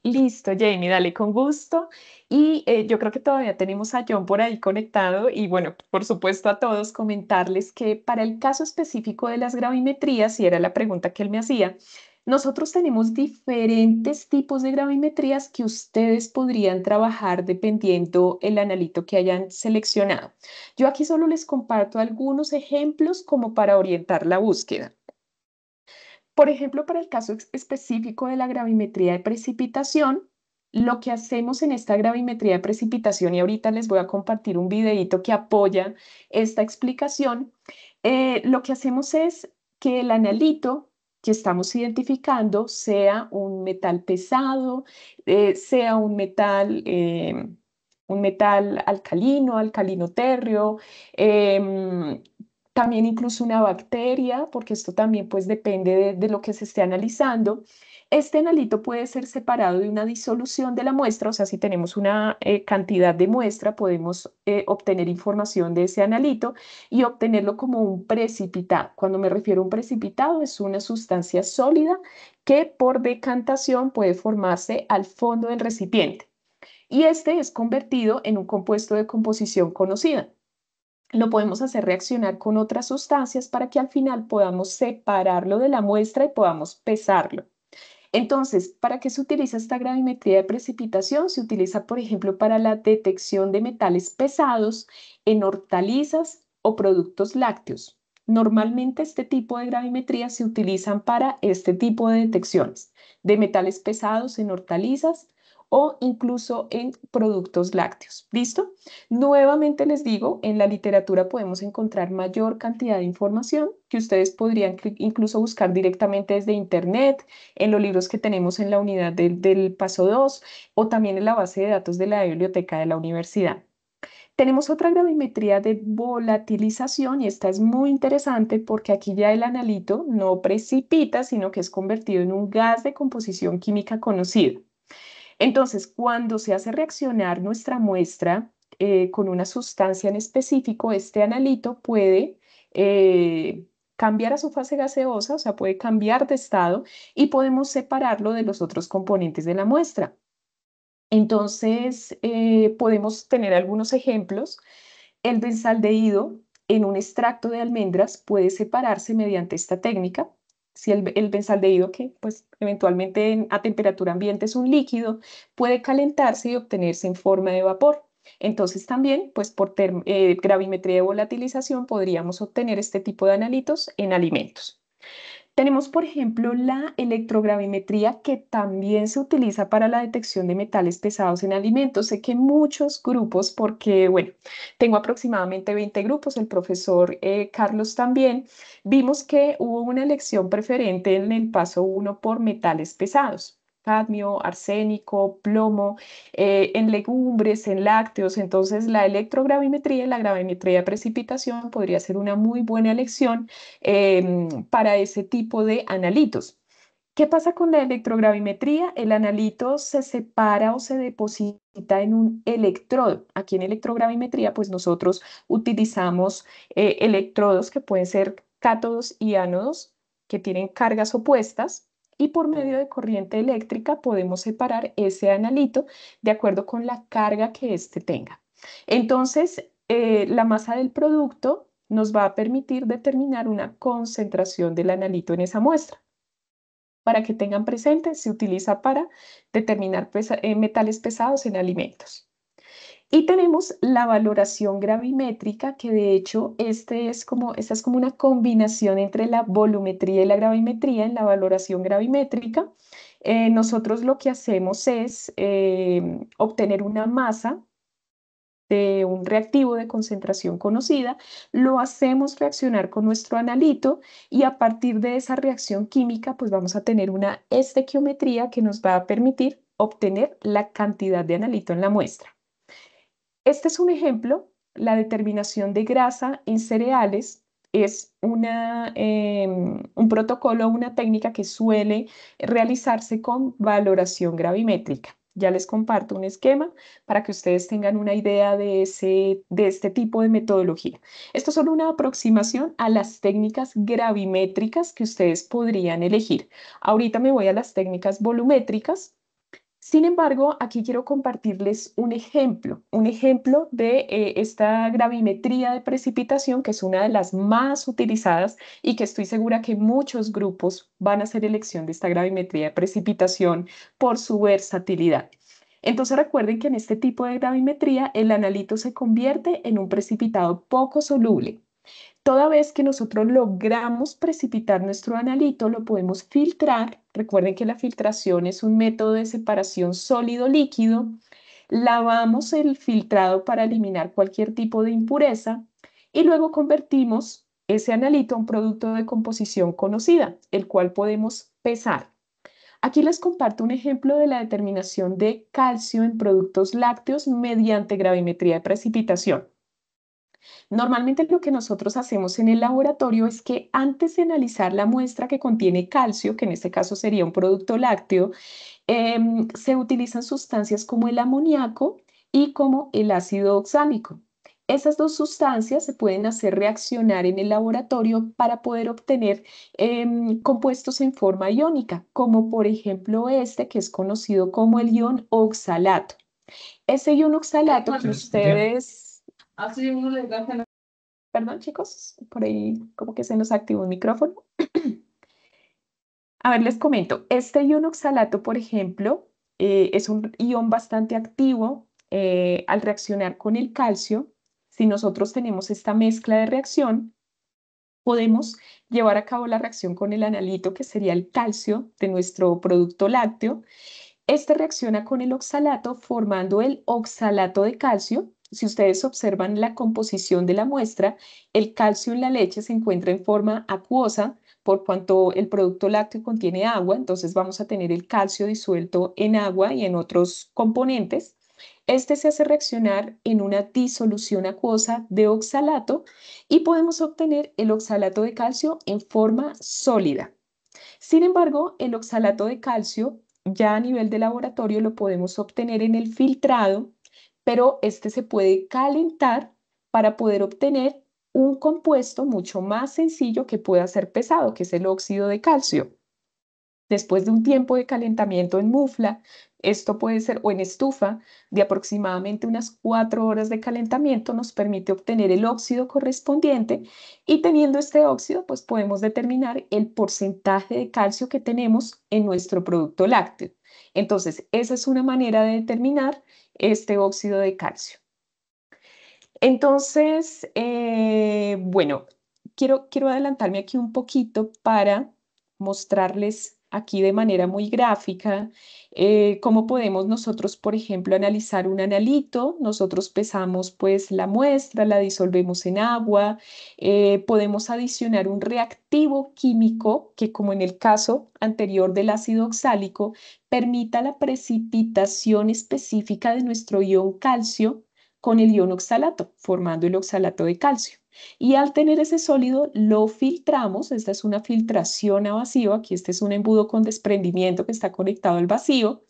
Listo, Jamie, dale con gusto. Y yo creo que todavía tenemos a John por ahí conectado y bueno, por supuesto a todos comentarles que para el caso específico de las gravimetrías, y era la pregunta que él me hacía, nosotros tenemos diferentes tipos de gravimetrías que ustedes podrían trabajar dependiendo el analito que hayan seleccionado. Yo aquí solo les comparto algunos ejemplos como para orientar la búsqueda. Por ejemplo, para el caso específico de la gravimetría de precipitación, lo que hacemos en esta gravimetría de precipitación, y ahorita les voy a compartir un videíto que apoya esta explicación, lo que hacemos es que el analito que estamos identificando sea un metal pesado, sea un metal alcalino, alcalino térreo, em, también incluso una bacteria, porque esto también pues depende de lo que se esté analizando. Este analito puede ser separado de una disolución de la muestra, o sea, si tenemos una cantidad de muestra, podemos obtener información de ese analito y obtenerlo como un precipitado. Cuando me refiero a un precipitado, es una sustancia sólida que por decantación puede formarse al fondo del recipiente y este es convertido en un compuesto de composición conocida. lo podemos hacer reaccionar con otras sustancias para que al final podamos separarlo de la muestra y podamos pesarlo. Entonces, ¿para qué se utiliza esta gravimetría de precipitación? Se utiliza, por ejemplo, para la detección de metales pesados en hortalizas o productos lácteos. Normalmente este tipo de gravimetría se utilizan para este tipo de detecciones de metales pesados en hortalizas o incluso en productos lácteos. ¿Listo? Nuevamente les digo, en la literatura podemos encontrar mayor cantidad de información que ustedes podrían incluso buscar directamente desde internet, en los libros que tenemos en la unidad del paso 2 o también en la base de datos de la biblioteca de la universidad. Tenemos otra gravimetría de volatilización y esta es muy interesante porque aquí ya el analito no precipita, sino que es convertido en un gas de composición química conocida. Entonces, cuando se hace reaccionar nuestra muestra con una sustancia en específico, este analito puede cambiar a su fase gaseosa, o sea, puede cambiar de estado y podemos separarlo de los otros componentes de la muestra. Entonces, podemos tener algunos ejemplos. El benzaldehído en un extracto de almendras puede separarse mediante esta técnica. Si el benzaldehído, que pues eventualmente a temperatura ambiente es un líquido, puede calentarse y obtenerse en forma de vapor. Entonces también, pues por gravimetría de volatilización podríamos obtener este tipo de analitos en alimentos. Tenemos, por ejemplo, la electrogravimetría que también se utiliza para la detección de metales pesados en alimentos. Sé que muchos grupos, porque, bueno, tengo aproximadamente 20 grupos, el profesor Carlos también, vimos que hubo una elección preferente en el paso 1 por metales pesados. Cadmio, arsénico, plomo, en legumbres, en lácteos. Entonces, la electrogravimetría y la gravimetría de precipitación podría ser una muy buena elección para ese tipo de analitos. ¿Qué pasa con la electrogravimetría? El analito se separa o se deposita en un electrodo. Aquí en electrogravimetría, pues nosotros utilizamos electrodos que pueden ser cátodos y ánodos que tienen cargas opuestas y por medio de corriente eléctrica podemos separar ese analito de acuerdo con la carga que éste tenga. Entonces, la masa del producto nos va a permitir determinar una concentración del analito en esa muestra. Para que tengan presente, se utiliza para determinar metales pesados en alimentos. Y tenemos la valoración gravimétrica, que de hecho esta es como una combinación entre la volumetría y la gravimetría. En la valoración gravimétrica, nosotros lo que hacemos es obtener una masa de un reactivo de concentración conocida, lo hacemos reaccionar con nuestro analito y a partir de esa reacción química, pues vamos a tener una estequiometría que nos va a permitir obtener la cantidad de analito en la muestra. Este es un ejemplo, la determinación de grasa en cereales es un protocolo, una técnica que suele realizarse con valoración gravimétrica. Ya les comparto un esquema para que ustedes tengan una idea de este tipo de metodología. Esto es solo una aproximación a las técnicas gravimétricas que ustedes podrían elegir. Ahorita me voy a las técnicas volumétricas. Sin embargo, aquí quiero compartirles un ejemplo de esta gravimetría de precipitación, que es una de las más utilizadas y que estoy segura que muchos grupos van a hacer elección de esta gravimetría de precipitación por su versatilidad. Entonces recuerden que en este tipo de gravimetría el analito se convierte en un precipitado poco soluble. Toda vez que nosotros logramos precipitar nuestro analito, lo podemos filtrar. Recuerden que la filtración es un método de separación sólido-líquido. Lavamos el filtrado para eliminar cualquier tipo de impureza y luego convertimos ese analito a un producto de composición conocida, el cual podemos pesar. Aquí les comparto un ejemplo de la determinación de calcio en productos lácteos mediante gravimetría de precipitación. Normalmente lo que nosotros hacemos en el laboratorio es que antes de analizar la muestra que contiene calcio, que en este caso sería un producto lácteo, se utilizan sustancias como el amoníaco y como el ácido oxálico. Esas dos sustancias se pueden hacer reaccionar en el laboratorio para poder obtener compuestos en forma iónica, como por ejemplo este que es conocido como el ion oxalato. Ese ion oxalato que ustedes Perdón, chicos, por ahí como que se nos activó un micrófono. A ver, les comento, este ion oxalato, por ejemplo, es un ion bastante activo al reaccionar con el calcio. Si nosotros tenemos esta mezcla de reacción, podemos llevar a cabo la reacción con el analito, que sería el calcio de nuestro producto lácteo. Este reacciona con el oxalato formando el oxalato de calcio. Si ustedes observan la composición de la muestra, el calcio en la leche se encuentra en forma acuosa por cuanto el producto lácteo contiene agua, entonces vamos a tener el calcio disuelto en agua y en otros componentes. Este se hace reaccionar en una disolución acuosa de oxalato y podemos obtener el oxalato de calcio en forma sólida. Sin embargo, el oxalato de calcio ya a nivel de laboratorio lo podemos obtener en el filtrado, pero este se puede calentar para poder obtener un compuesto mucho más sencillo que pueda ser pesado, que es el óxido de calcio. Después de un tiempo de calentamiento en mufla, esto puede ser, o en estufa, de aproximadamente unas 4 horas de calentamiento, nos permite obtener el óxido correspondiente y teniendo este óxido, pues podemos determinar el porcentaje de calcio que tenemos en nuestro producto lácteo. Entonces, esa es una manera de determinar este óxido de calcio. Entonces, bueno, quiero adelantarme aquí un poquito para mostrarles aquí de manera muy gráfica cómo podemos nosotros, por ejemplo, analizar un analito. Nosotros pesamos pues la muestra, la disolvemos en agua, podemos adicionar un reactivo químico que, como en el caso anterior del ácido oxálico, permita la precipitación específica de nuestro ion calcio con el ion oxalato, formando el oxalato de calcio. Y al tener ese sólido, lo filtramos. Esta es una filtración a vacío. Aquí este es un embudo con desprendimiento que está conectado al vacío.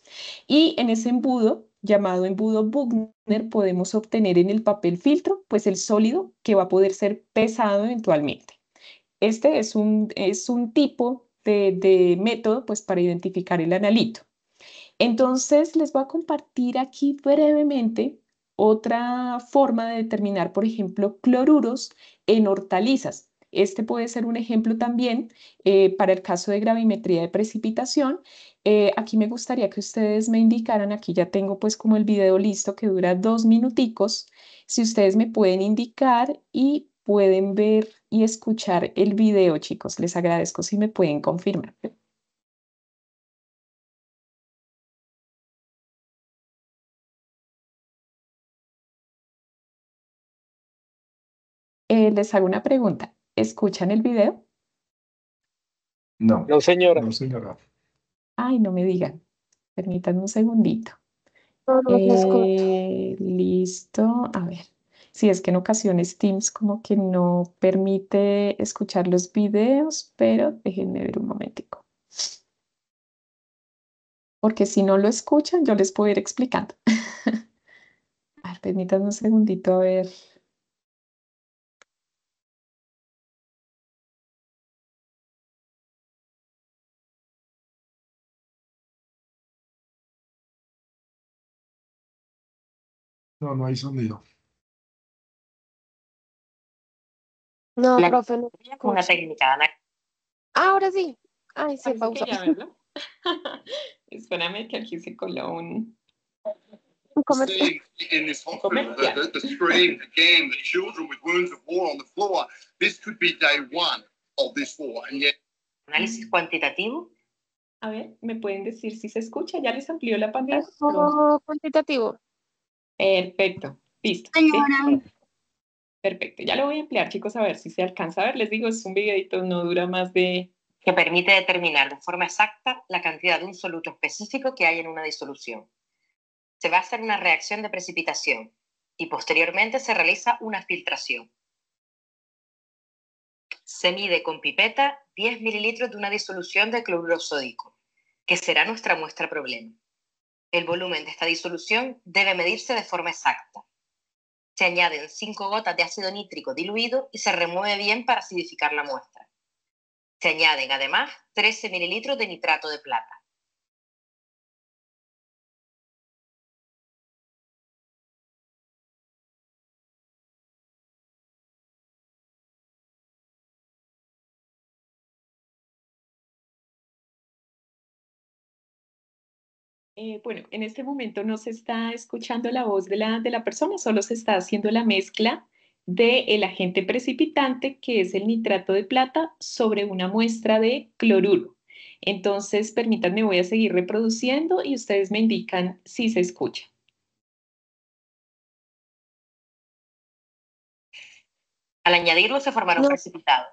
Y en ese embudo, llamado embudo Buchner, podemos obtener en el papel filtro, pues el sólido que va a poder ser pesado eventualmente. Este es un tipo de método, pues, para identificar el analito. Entonces, les voy a compartir aquí brevemente otra forma de determinar, por ejemplo, cloruros en hortalizas. Este puede ser un ejemplo también para el caso de gravimetría de precipitación. Aquí me gustaría que ustedes me indicaran, aquí ya tengo pues como el video listo que dura 2 minuticos, si ustedes me pueden indicar y pueden ver y escuchar el video, chicos. Les agradezco si me pueden confirmar. Les hago una pregunta. ¿Escuchan el video? No, No, señora. no, señora. Ay, no me digan. Permítanme un segundito. No, no te escucho. Listo. A ver. Sí, es que en ocasiones Teams como que no permite escuchar los videos, pero déjenme ver un momentico. Porque si no lo escuchan, yo les puedo ir explicando. A ver, permítanme un segundito a ver. No, no hay sonido. No, La profe, no te con una escucho. técnica Ahora sí. Ay, se Parece que pausó. ya verlo. Espérame que aquí se coló un Un comercial. Seeing in this hospital comercial. the screams again, the children with wounds of war on the floor. This could be day one of this war, and yet análisis cuantitativo. A ver, ¿me pueden decir si se escucha? ¿Ya les amplió la pantalla? Dijo cuantitativo. Perfecto, listo. ¿sí? Perfecto, ya lo voy a ampliar, chicos, a ver si se alcanza a ver. Les digo, es un videito, no dura más de... Que permite determinar de forma exacta la cantidad de un soluto específico que hay en una disolución. Se va a hacer una reacción de precipitación y posteriormente se realiza una filtración. Se mide con pipeta 10 mililitros de una disolución de cloruro sódico, que será nuestra muestra problema. El volumen de esta disolución debe medirse de forma exacta. Se añaden 5 gotas de ácido nítrico diluido y se remueve bien para acidificar la muestra. Se añaden además 13 mililitros de nitrato de plata. Bueno, en este momento no se está escuchando la voz de la persona, solo se está haciendo la mezcla del agente precipitante, que es el nitrato de plata, sobre una muestra de cloruro. Entonces, permítanme, voy a seguir reproduciendo y ustedes me indican si se escucha. Al añadirlo se formará un No. precipitado.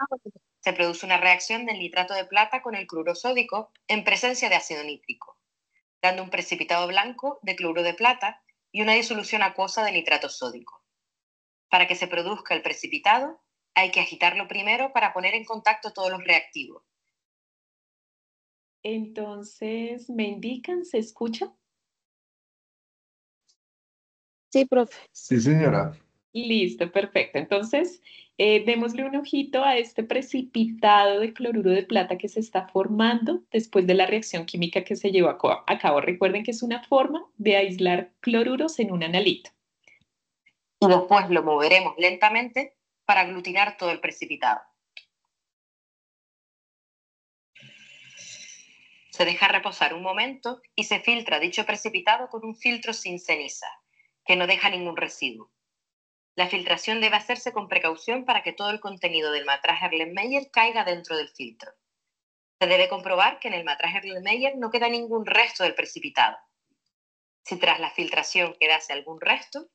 Se produce una reacción del nitrato de plata con el cloruro sódico en presencia de ácido nítrico, dando un precipitado blanco de cloruro de plata y una disolución acuosa de nitrato sódico. Para que se produzca el precipitado, hay que agitarlo primero para poner en contacto todos los reactivos. Entonces, ¿me indican? ¿Se escucha? Sí, profe. Sí, señora. Listo, perfecto. Entonces, démosle un ojito a este precipitado de cloruro de plata que se está formando después de la reacción química que se llevó a cabo. Recuerden que es una forma de aislar cloruros en un analito. Y después lo moveremos lentamente para aglutinar todo el precipitado. Se deja reposar un momento y se filtra dicho precipitado con un filtro sin ceniza, que no deja ningún residuo. La filtración debe hacerse con precaución para que todo el contenido del matraz Erlenmeyer caiga dentro del filtro. Se debe comprobar que en el matraz Erlenmeyer no queda ningún resto del precipitado. Si tras la filtración quedase algún resto,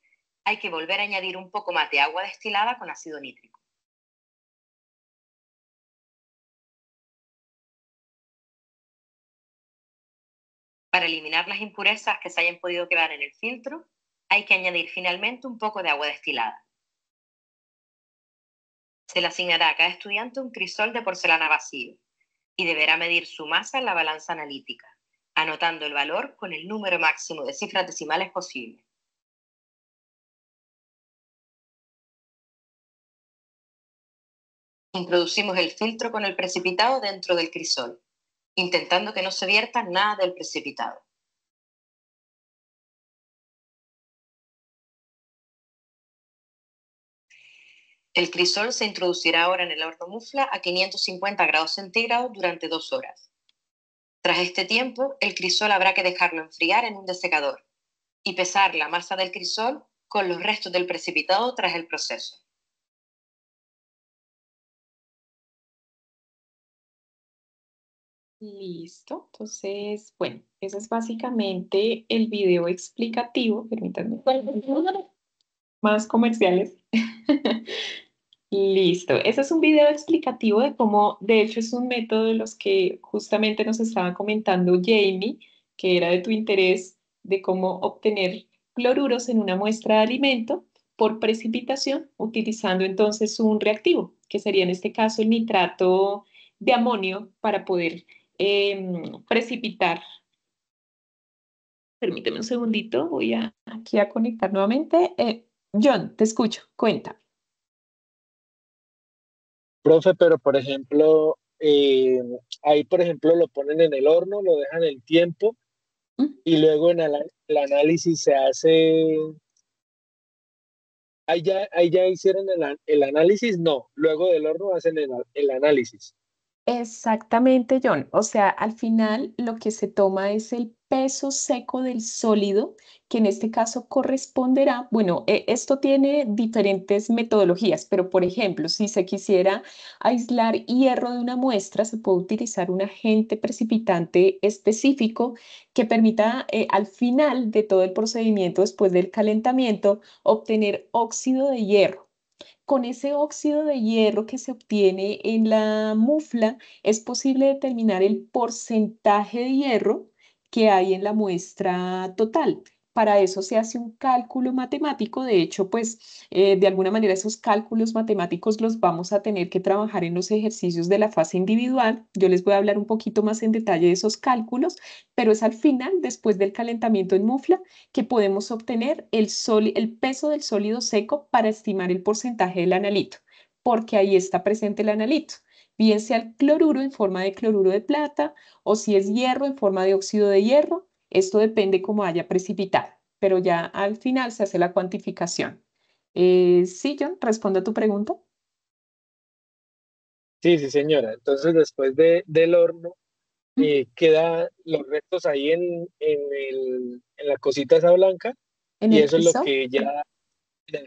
hay que volver a añadir un poco más de agua destilada con ácido nítrico. Para eliminar las impurezas que se hayan podido quedar en el filtro, hay que añadir finalmente un poco de agua destilada. Se le asignará a cada estudiante un crisol de porcelana vacío y deberá medir su masa en la balanza analítica, anotando el valor con el número máximo de cifras decimales posible. Introducimos el filtro con el precipitado dentro del crisol, intentando que no se vierta nada del precipitado. El crisol se introducirá ahora en el horno mufla a 550 grados centígrados durante 2 horas. Tras este tiempo, el crisol habrá que dejarlo enfriar en un desecador y pesar la masa del crisol con los restos del precipitado tras el proceso. Listo. Entonces, bueno, ese es básicamente el video explicativo. Permítanme. Más comerciales. Listo. Ese es un video explicativo de cómo, de hecho, es un método de los que justamente nos estaba comentando Jamie, que era de tu interés, de cómo obtener cloruros en una muestra de alimento por precipitación, utilizando entonces un reactivo, que sería en este caso el nitrato de amonio para poder precipitar. Permíteme un segundito, voy aquí a conectar nuevamente. John, te escucho, cuenta. Profe, pero por ejemplo, ahí por ejemplo lo ponen en el horno, lo dejan el tiempo y luego en el análisis se hace, ahí ya hicieron el análisis, no, luego del horno hacen el análisis. Exactamente, John. O sea, al final lo que se toma es el peso seco del sólido, que en este caso corresponderá, bueno, esto tiene diferentes metodologías, pero por ejemplo, si se quisiera aislar hierro de una muestra, se puede utilizar un agente precipitante específico que permita al final de todo el procedimiento, después del calentamiento, obtener óxido de hierro. Con ese óxido de hierro que se obtiene en la mufla, es posible determinar el porcentaje de hierro que hay en la muestra total. Para eso se hace un cálculo matemático. De hecho, pues de alguna manera esos cálculos matemáticos los vamos a tener que trabajar en los ejercicios de la fase individual. Yo les voy a hablar un poquito más en detalle de esos cálculos, pero es al final, después del calentamiento en mufla, que podemos obtener el peso del sólido seco para estimar el porcentaje del analito, porque ahí está presente el analito, bien sea el cloruro en forma de cloruro de plata o si es hierro en forma de óxido de hierro. Esto depende cómo haya precipitado, pero ya al final se hace la cuantificación. Sí, John, respondo a tu pregunta. Sí, sí, señora. Entonces después del horno queda los restos ahí en la cosita esa blanca, En y el eso es lo crisol que ya en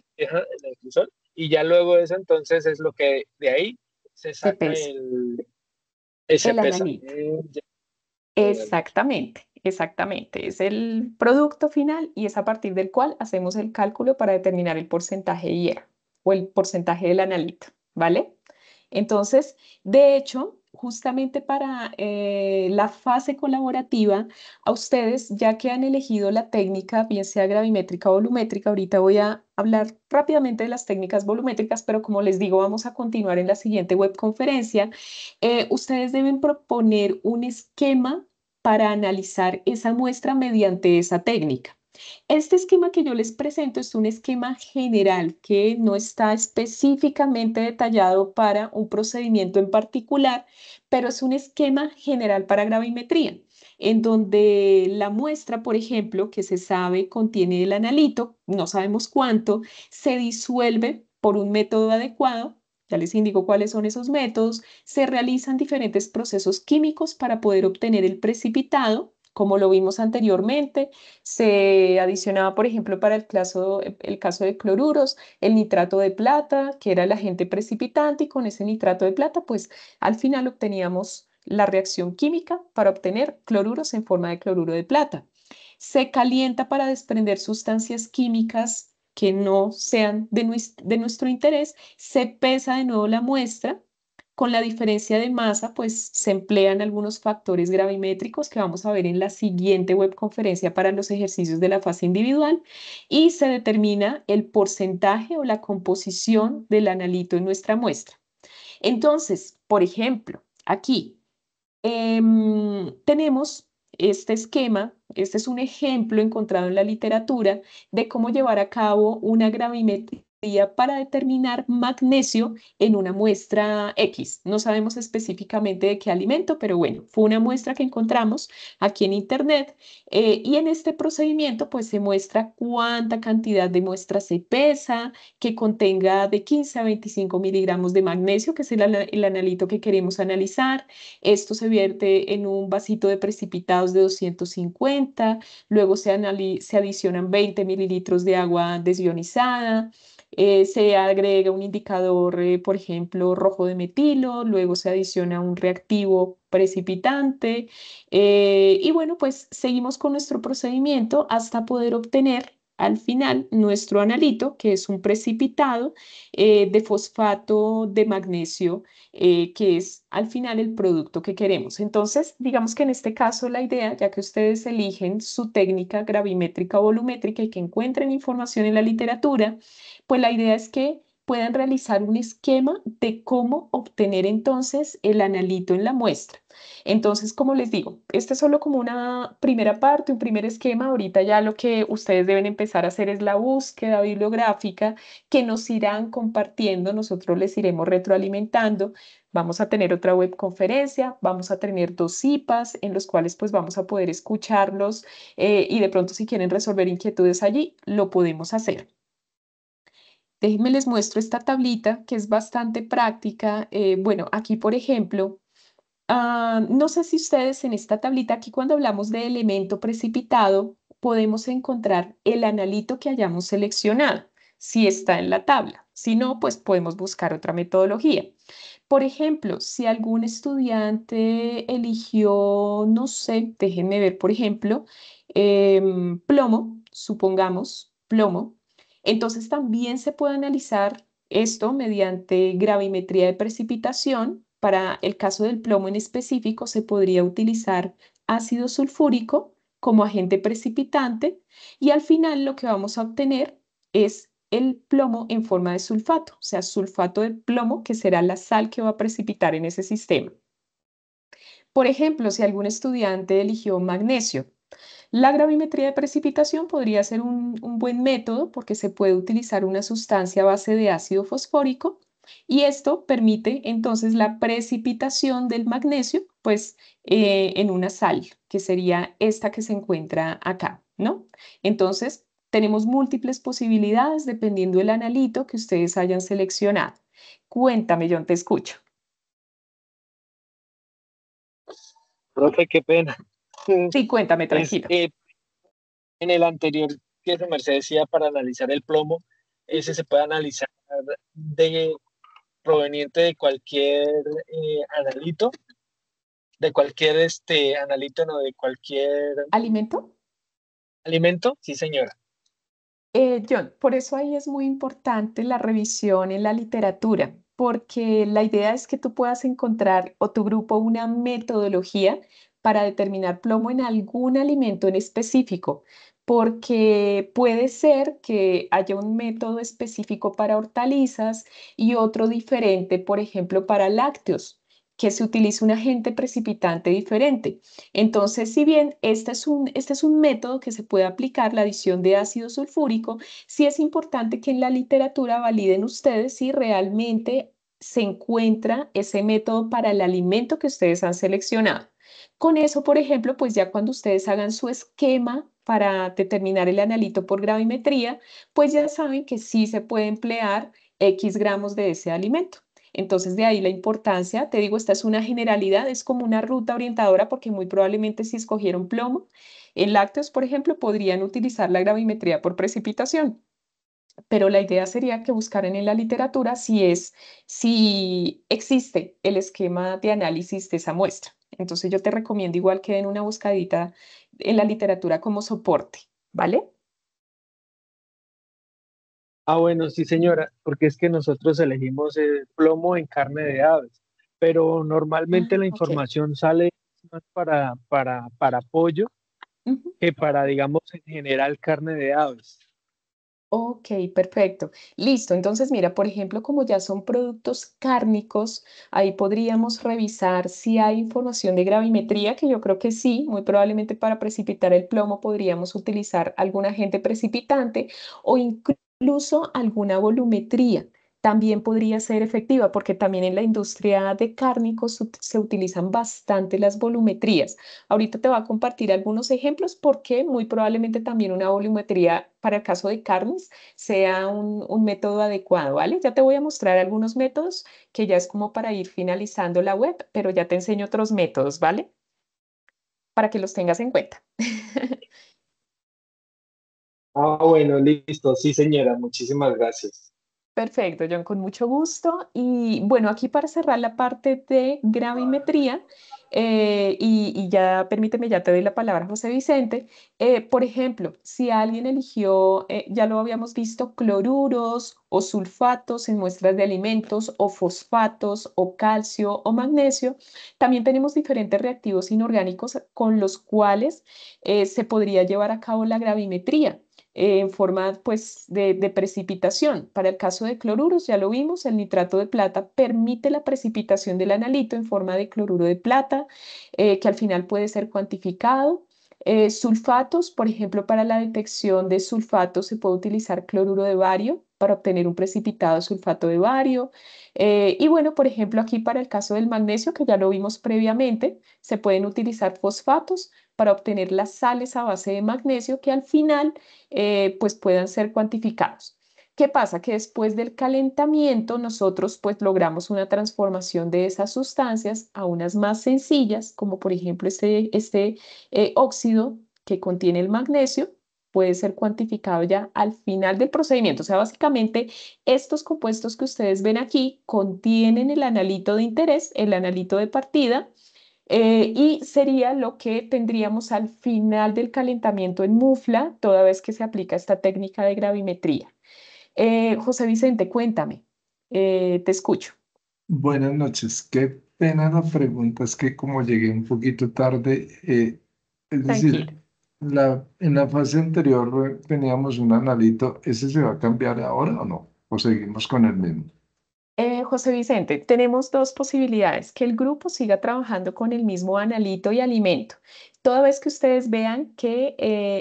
el crisol, y ya luego de eso entonces es lo que de ahí se se saca pesa se el pesa. analito. Ya, Exactamente, exactamente. Es el producto final y es a partir del cual hacemos el cálculo para determinar el porcentaje de hierro o el porcentaje del analito, ¿vale? Entonces, de hecho, justamente para la fase colaborativa, a ustedes, ya que han elegido la técnica, bien sea gravimétrica o volumétrica, ahorita voy a hablar rápidamente de las técnicas volumétricas, pero como les digo, vamos a continuar en la siguiente webconferencia. Ustedes deben proponer un esquema para analizar esa muestra mediante esa técnica. Este esquema que yo les presento es un esquema general que no está específicamente detallado para un procedimiento en particular, pero es un esquema general para gravimetría, en donde la muestra, por ejemplo, que se sabe contiene el analito, no sabemos cuánto, se disuelve por un método adecuado. Ya les indico cuáles son esos métodos. Se realizan diferentes procesos químicos para poder obtener el precipitado, como lo vimos anteriormente. Se adicionaba, por ejemplo, para el caso de cloruros, el nitrato de plata, que era el agente precipitante, y con ese nitrato de plata, pues al final obteníamos la reacción química para obtener cloruros en forma de cloruro de plata. Se calienta para desprender sustancias químicas que no sean de nuestro interés, se pesa de nuevo la muestra. Con la diferencia de masa, pues se emplean algunos factores gravimétricos que vamos a ver en la siguiente webconferencia para los ejercicios de la fase individual, y se determina el porcentaje o la composición del analito en nuestra muestra. Entonces, por ejemplo, aquí tenemos este esquema. Este es un ejemplo encontrado en la literatura de cómo llevar a cabo una gravimetría para determinar magnesio en una muestra X. No sabemos específicamente de qué alimento, pero bueno, fue una muestra que encontramos aquí en internet, y en este procedimiento pues se muestra cuánta cantidad de muestra se pesa, que contenga de 15 a 25 miligramos de magnesio, que es el analito que queremos analizar. Esto se vierte en un vasito de precipitados de 250, luego se adicionan 20 mililitros de agua desionizada, se agrega un indicador, por ejemplo, rojo de metilo, luego se adiciona un reactivo precipitante, y bueno, pues seguimos con nuestro procedimiento hasta poder obtener al final nuestro analito, que es un precipitado de fosfato de magnesio, que es al final el producto que queremos. Entonces, digamos que en este caso la idea, ya que ustedes eligen su técnica gravimétrica o volumétrica y que encuentren información en la literatura, pues la idea es que puedan realizar un esquema de cómo obtener entonces el analito en la muestra. Entonces, como les digo, este es solo como una primera parte, un primer esquema. Ahorita ya lo que ustedes deben empezar a hacer es la búsqueda bibliográfica que nos irán compartiendo, nosotros les iremos retroalimentando. Vamos a tener otra webconferencia, vamos a tener 2 IPAs en los cuales pues vamos a poder escucharlos, y de pronto si quieren resolver inquietudes allí, lo podemos hacer. Déjenme les muestro esta tablita que es bastante práctica. Bueno, aquí por ejemplo, no sé si ustedes en esta tablita, aquí cuando hablamos de elemento precipitado, podemos encontrar el analito que hayamos seleccionado, si está en la tabla. Si no, pues podemos buscar otra metodología. Por ejemplo, si algún estudiante eligió, no sé, déjenme ver, por ejemplo, plomo, supongamos, plomo, entonces también se puede analizar esto mediante gravimetría de precipitación. Para el caso del plomo en específico, se podría utilizar ácido sulfúrico como agente precipitante, y al final lo que vamos a obtener es el plomo en forma de sulfato, o sea, sulfato de plomo, que será la sal que va a precipitar en ese sistema. Por ejemplo, si algún estudiante eligió magnesio, la gravimetría de precipitación podría ser un buen método porque se puede utilizar una sustancia a base de ácido fosfórico, y esto permite entonces la precipitación del magnesio, pues en una sal, que sería esta que se encuentra acá, ¿no? Entonces, tenemos múltiples posibilidades dependiendo del analito que ustedes hayan seleccionado. Cuéntame, John, te escucho. Profe, qué pena. Sí, cuéntame, Es, tranquilo. en el anterior que su merced decía para analizar el plomo, ese se puede analizar de proveniente de cualquier analito, de cualquier analito, no, de cualquier ¿Alimento? alimento, sí señora. John, por eso ahí es muy importante la revisión en la literatura, porque la idea es que tú puedas encontrar o tu grupo una metodología para determinar plomo en algún alimento en específico, porque puede ser que haya un método específico para hortalizas y otro diferente, por ejemplo, para lácteos, que se utilice un agente precipitante diferente. Entonces, si bien este es un método que se puede aplicar, la adición de ácido sulfúrico, sí es importante que en la literatura validen ustedes si realmente se encuentra ese método para el alimento que ustedes han seleccionado. Con eso, por ejemplo, pues ya cuando ustedes hagan su esquema para determinar el analito por gravimetría, pues ya saben que sí se puede emplear X gramos de ese alimento. Entonces, de ahí la importancia, te digo, esta es una generalidad, es como una ruta orientadora porque muy probablemente si escogieron plomo, en lácteos, por ejemplo, podrían utilizar la gravimetría por precipitación, pero la idea sería que buscaran en la literatura si existe el esquema de análisis de esa muestra. Entonces, yo te recomiendo igual que den una buscadita en la literatura como soporte, ¿vale? Ah, bueno, sí señora, porque es que nosotros elegimos el plomo en carne de aves, pero normalmente Ah, la ok. información sale más para pollo Ujú. que para, digamos, en general carne de aves. Ok, perfecto. Listo. Entonces, mira, por ejemplo, como ya son productos cárnicos, ahí podríamos revisar si hay información de gravimetría, que yo creo que sí, muy probablemente para precipitar el plomo podríamos utilizar algún agente precipitante o incluso alguna volumetría. También podría ser efectiva porque también en la industria de cárnicos se utilizan bastante las volumetrías. Ahorita te voy a compartir algunos ejemplos porque muy probablemente también una volumetría para el caso de carnes sea un método adecuado, ¿vale? Ya te voy a mostrar algunos métodos que ya es como para ir finalizando la web, pero ya te enseño otros métodos, ¿vale? Para que los tengas en cuenta. Ah, bueno, listo, sí señora, muchísimas gracias. Perfecto, John, con mucho gusto. Y bueno, aquí para cerrar la parte de gravimetría, y ya permíteme, ya te doy la palabra, José Vicente. Por ejemplo, si alguien eligió, ya lo habíamos visto, cloruros o sulfatos en muestras de alimentos, o fosfatos, o calcio, o magnesio, también tenemos diferentes reactivos inorgánicos con los cuales se podría llevar a cabo la gravimetría en forma pues, de precipitación. Para el caso de cloruros, ya lo vimos, el nitrato de plata permite la precipitación del analito en forma de cloruro de plata, que al final puede ser cuantificado. Sulfatos, por ejemplo, para la detección de sulfatos se puede utilizar cloruro de bario para obtener un precipitado sulfato de bario. Y bueno, por ejemplo, aquí para el caso del magnesio, que ya lo vimos previamente, se pueden utilizar fosfatos para obtener las sales a base de magnesio que al final pues puedan ser cuantificados. ¿Qué pasa? Que después del calentamiento nosotros pues logramos una transformación de esas sustancias a unas más sencillas, como por ejemplo este óxido que contiene el magnesio, puede ser cuantificado ya al final del procedimiento. O sea, básicamente estos compuestos que ustedes ven aquí contienen el analito de interés, el analito de partida, y sería lo que tendríamos al final del calentamiento en mufla, toda vez que se aplica esta técnica de gravimetría. José Vicente, cuéntame, te escucho. Buenas noches. Qué pena la pregunta, es que como llegué un poquito tarde, es Tranquilo. decir, en la fase anterior teníamos un analito, ¿ese se va a cambiar ahora o no? ¿O seguimos con el mismo? José Vicente, tenemos dos posibilidades, que el grupo siga trabajando con el mismo analito y alimento. Toda vez que ustedes vean que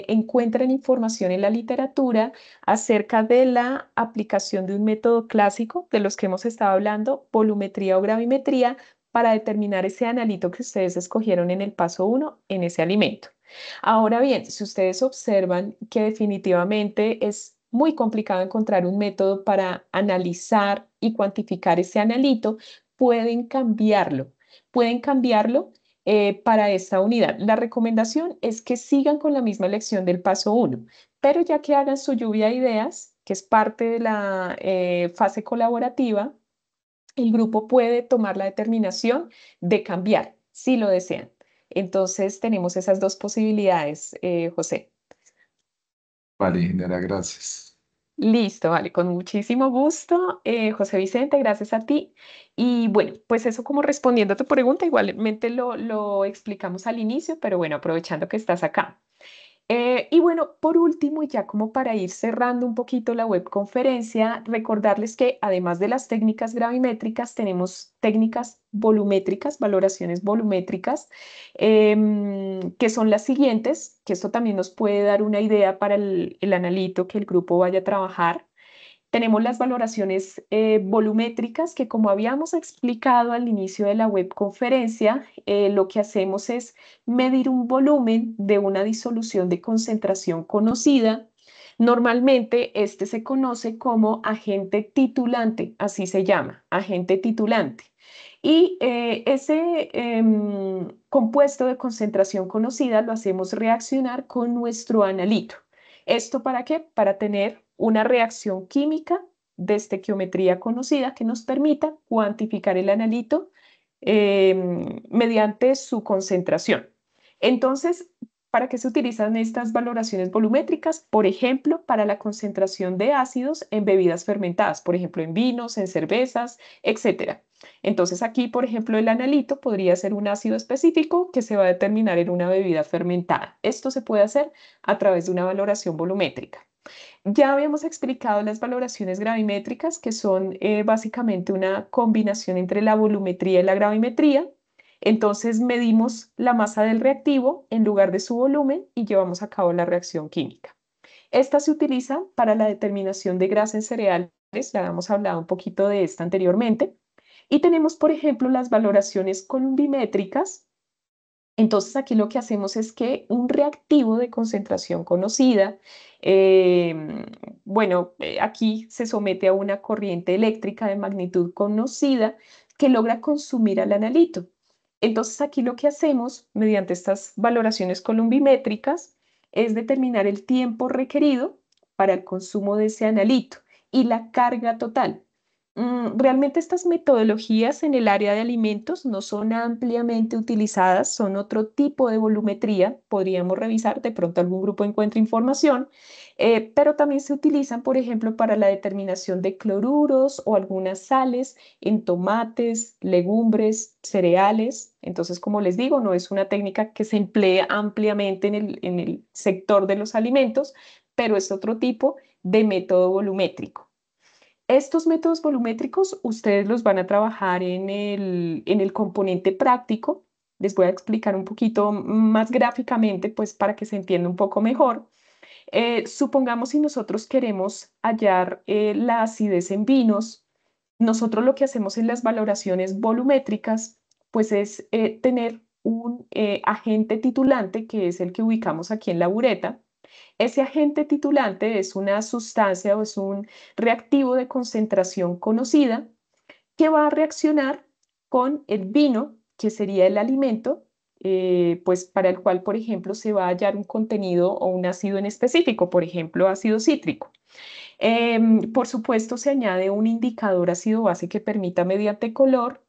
encuentran información en la literatura acerca de la aplicación de un método clásico de los que hemos estado hablando, volumetría o gravimetría, para determinar ese analito que ustedes escogieron en el paso uno en ese alimento. Ahora bien, si ustedes observan que definitivamente es muy complicado encontrar un método para analizar y cuantificar ese analito, pueden cambiarlo. Pueden cambiarlo para esta unidad. La recomendación es que sigan con la misma lección del paso 1, pero ya que hagan su lluvia de ideas, que es parte de la fase colaborativa, el grupo puede tomar la determinación de cambiar, si lo desean. Entonces tenemos esas dos posibilidades, José. Vale, Ingeniera, gracias. Listo, vale, con muchísimo gusto, José Vicente, gracias a ti. Y bueno, pues eso como respondiendo a tu pregunta, igualmente lo explicamos al inicio, pero bueno, aprovechando que estás acá. Y bueno, por último, y ya como para ir cerrando un poquito la webconferencia, recordarles que además de las técnicas gravimétricas, tenemos técnicas volumétricas, valoraciones volumétricas, que son las siguientes, que esto también nos puede dar una idea para el analito que el grupo vaya a trabajar. Tenemos las valoraciones volumétricas que, como habíamos explicado al inicio de la webconferencia, lo que hacemos es medir un volumen de una disolución de concentración conocida. Normalmente este se conoce como agente titulante, así se llama, agente titulante. Y ese compuesto de concentración conocida lo hacemos reaccionar con nuestro analito. ¿Esto para qué? Para tener una reacción química de estequiometría conocida que nos permita cuantificar el analito mediante su concentración. Entonces, ¿para qué se utilizan estas valoraciones volumétricas? Por ejemplo, para la concentración de ácidos en bebidas fermentadas, por ejemplo, en vinos, en cervezas, etc. Entonces, aquí, por ejemplo, el analito podría ser un ácido específico que se va a determinar en una bebida fermentada. Esto se puede hacer a través de una valoración volumétrica. Ya habíamos explicado las valoraciones gravimétricas, que son básicamente una combinación entre la volumetría y la gravimetría. Entonces medimos la masa del reactivo en lugar de su volumen y llevamos a cabo la reacción química. Esta se utiliza para la determinación de grasa en cereales, ya habíamos hablado un poquito de esta anteriormente. Y tenemos, por ejemplo, las valoraciones columbimétricas. Entonces aquí lo que hacemos es que un reactivo de concentración conocida, aquí se somete a una corriente eléctrica de magnitud conocida que logra consumir al analito. Entonces aquí lo que hacemos mediante estas valoraciones columbimétricas es determinar el tiempo requerido para el consumo de ese analito y la carga total. Realmente estas metodologías en el área de alimentos no son ampliamente utilizadas, son otro tipo de volumetría. Podríamos revisar, de pronto algún grupo encuentra información, pero también se utilizan, por ejemplo, para la determinación de cloruros o algunas sales en tomates, legumbres, cereales. Entonces, como les digo, no es una técnica que se emplea ampliamente en el sector de los alimentos, pero es otro tipo de método volumétrico. Estos métodos volumétricos ustedes los van a trabajar en el componente práctico. Les voy a explicar un poquito más gráficamente, pues para que se entienda un poco mejor. Supongamos si nosotros queremos hallar la acidez en vinos, nosotros lo que hacemos en las valoraciones volumétricas, pues es tener un agente titulante, que es el que ubicamos aquí en la bureta. Ese agente titulante es una sustancia o es un reactivo de concentración conocida que va a reaccionar con el vino, que sería el alimento, pues para el cual, por ejemplo, se va a hallar un contenido o un ácido en específico, por ejemplo, ácido cítrico. Por supuesto, se añade un indicador ácido-base que permita, mediante color,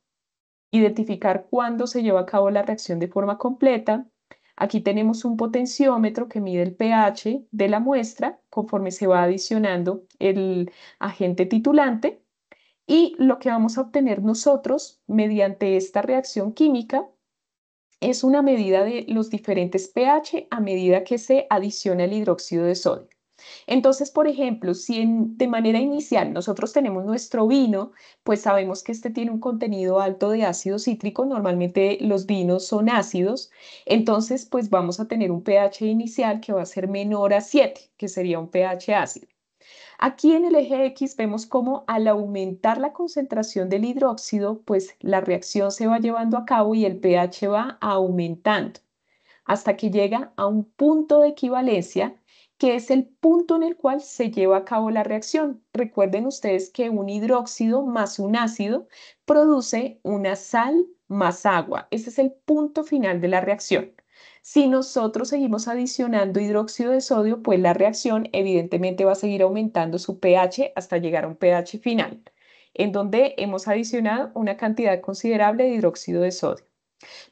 identificar cuándo se lleva a cabo la reacción de forma completa. Aquí tenemos un potenciómetro que mide el pH de la muestra conforme se va adicionando el agente titulante. Y lo que vamos a obtener nosotros mediante esta reacción química es una medida de los diferentes pH a medida que se adiciona el hidróxido de sodio. Entonces, por ejemplo, si de manera inicial nosotros tenemos nuestro vino, pues sabemos que este tiene un contenido alto de ácido cítrico, normalmente los vinos son ácidos, entonces pues vamos a tener un pH inicial que va a ser menor a 7, que sería un pH ácido. Aquí en el eje X vemos cómo al aumentar la concentración del hidróxido, pues la reacción se va llevando a cabo y el pH va aumentando hasta que llega a un punto de equivalencia, que es el punto en el cual se lleva a cabo la reacción. Recuerden ustedes que un hidróxido más un ácido produce una sal más agua. Ese es el punto final de la reacción. Si nosotros seguimos adicionando hidróxido de sodio, pues la reacción evidentemente va a seguir aumentando su pH hasta llegar a un pH final, en donde hemos adicionado una cantidad considerable de hidróxido de sodio.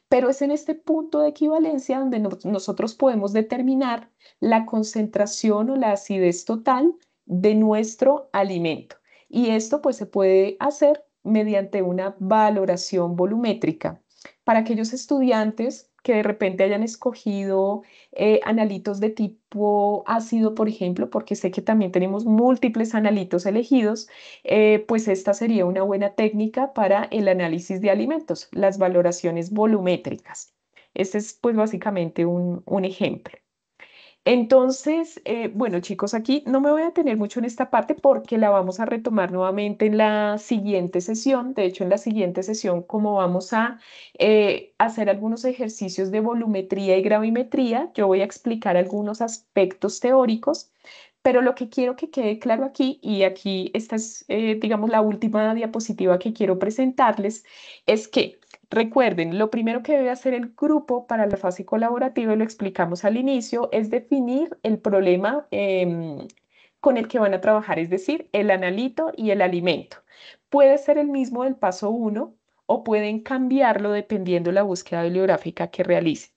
Pero es en este punto de equivalencia donde nosotros podemos determinar la concentración o la acidez total de nuestro alimento. Y esto pues se puede hacer mediante una valoración volumétrica. Para aquellos estudiantes que de repente hayan escogido analitos de tipo ácido, por ejemplo, porque sé que también tenemos múltiples analitos elegidos, pues esta sería una buena técnica para el análisis de alimentos, las valoraciones volumétricas. Este es pues básicamente un ejemplo. Entonces, bueno chicos, aquí no me voy a detener mucho en esta parte porque la vamos a retomar nuevamente en la siguiente sesión. De hecho, en la siguiente sesión, como vamos a hacer algunos ejercicios de volumetría y gravimetría, yo voy a explicar algunos aspectos teóricos, pero lo que quiero que quede claro aquí, y aquí esta es, digamos, la última diapositiva que quiero presentarles, es que recuerden, lo primero que debe hacer el grupo para la fase colaborativa, y lo explicamos al inicio, es definir el problema con el que van a trabajar, es decir, el analito y el alimento. Puede ser el mismo del paso 1 o pueden cambiarlo dependiendo de la búsqueda bibliográfica que realicen.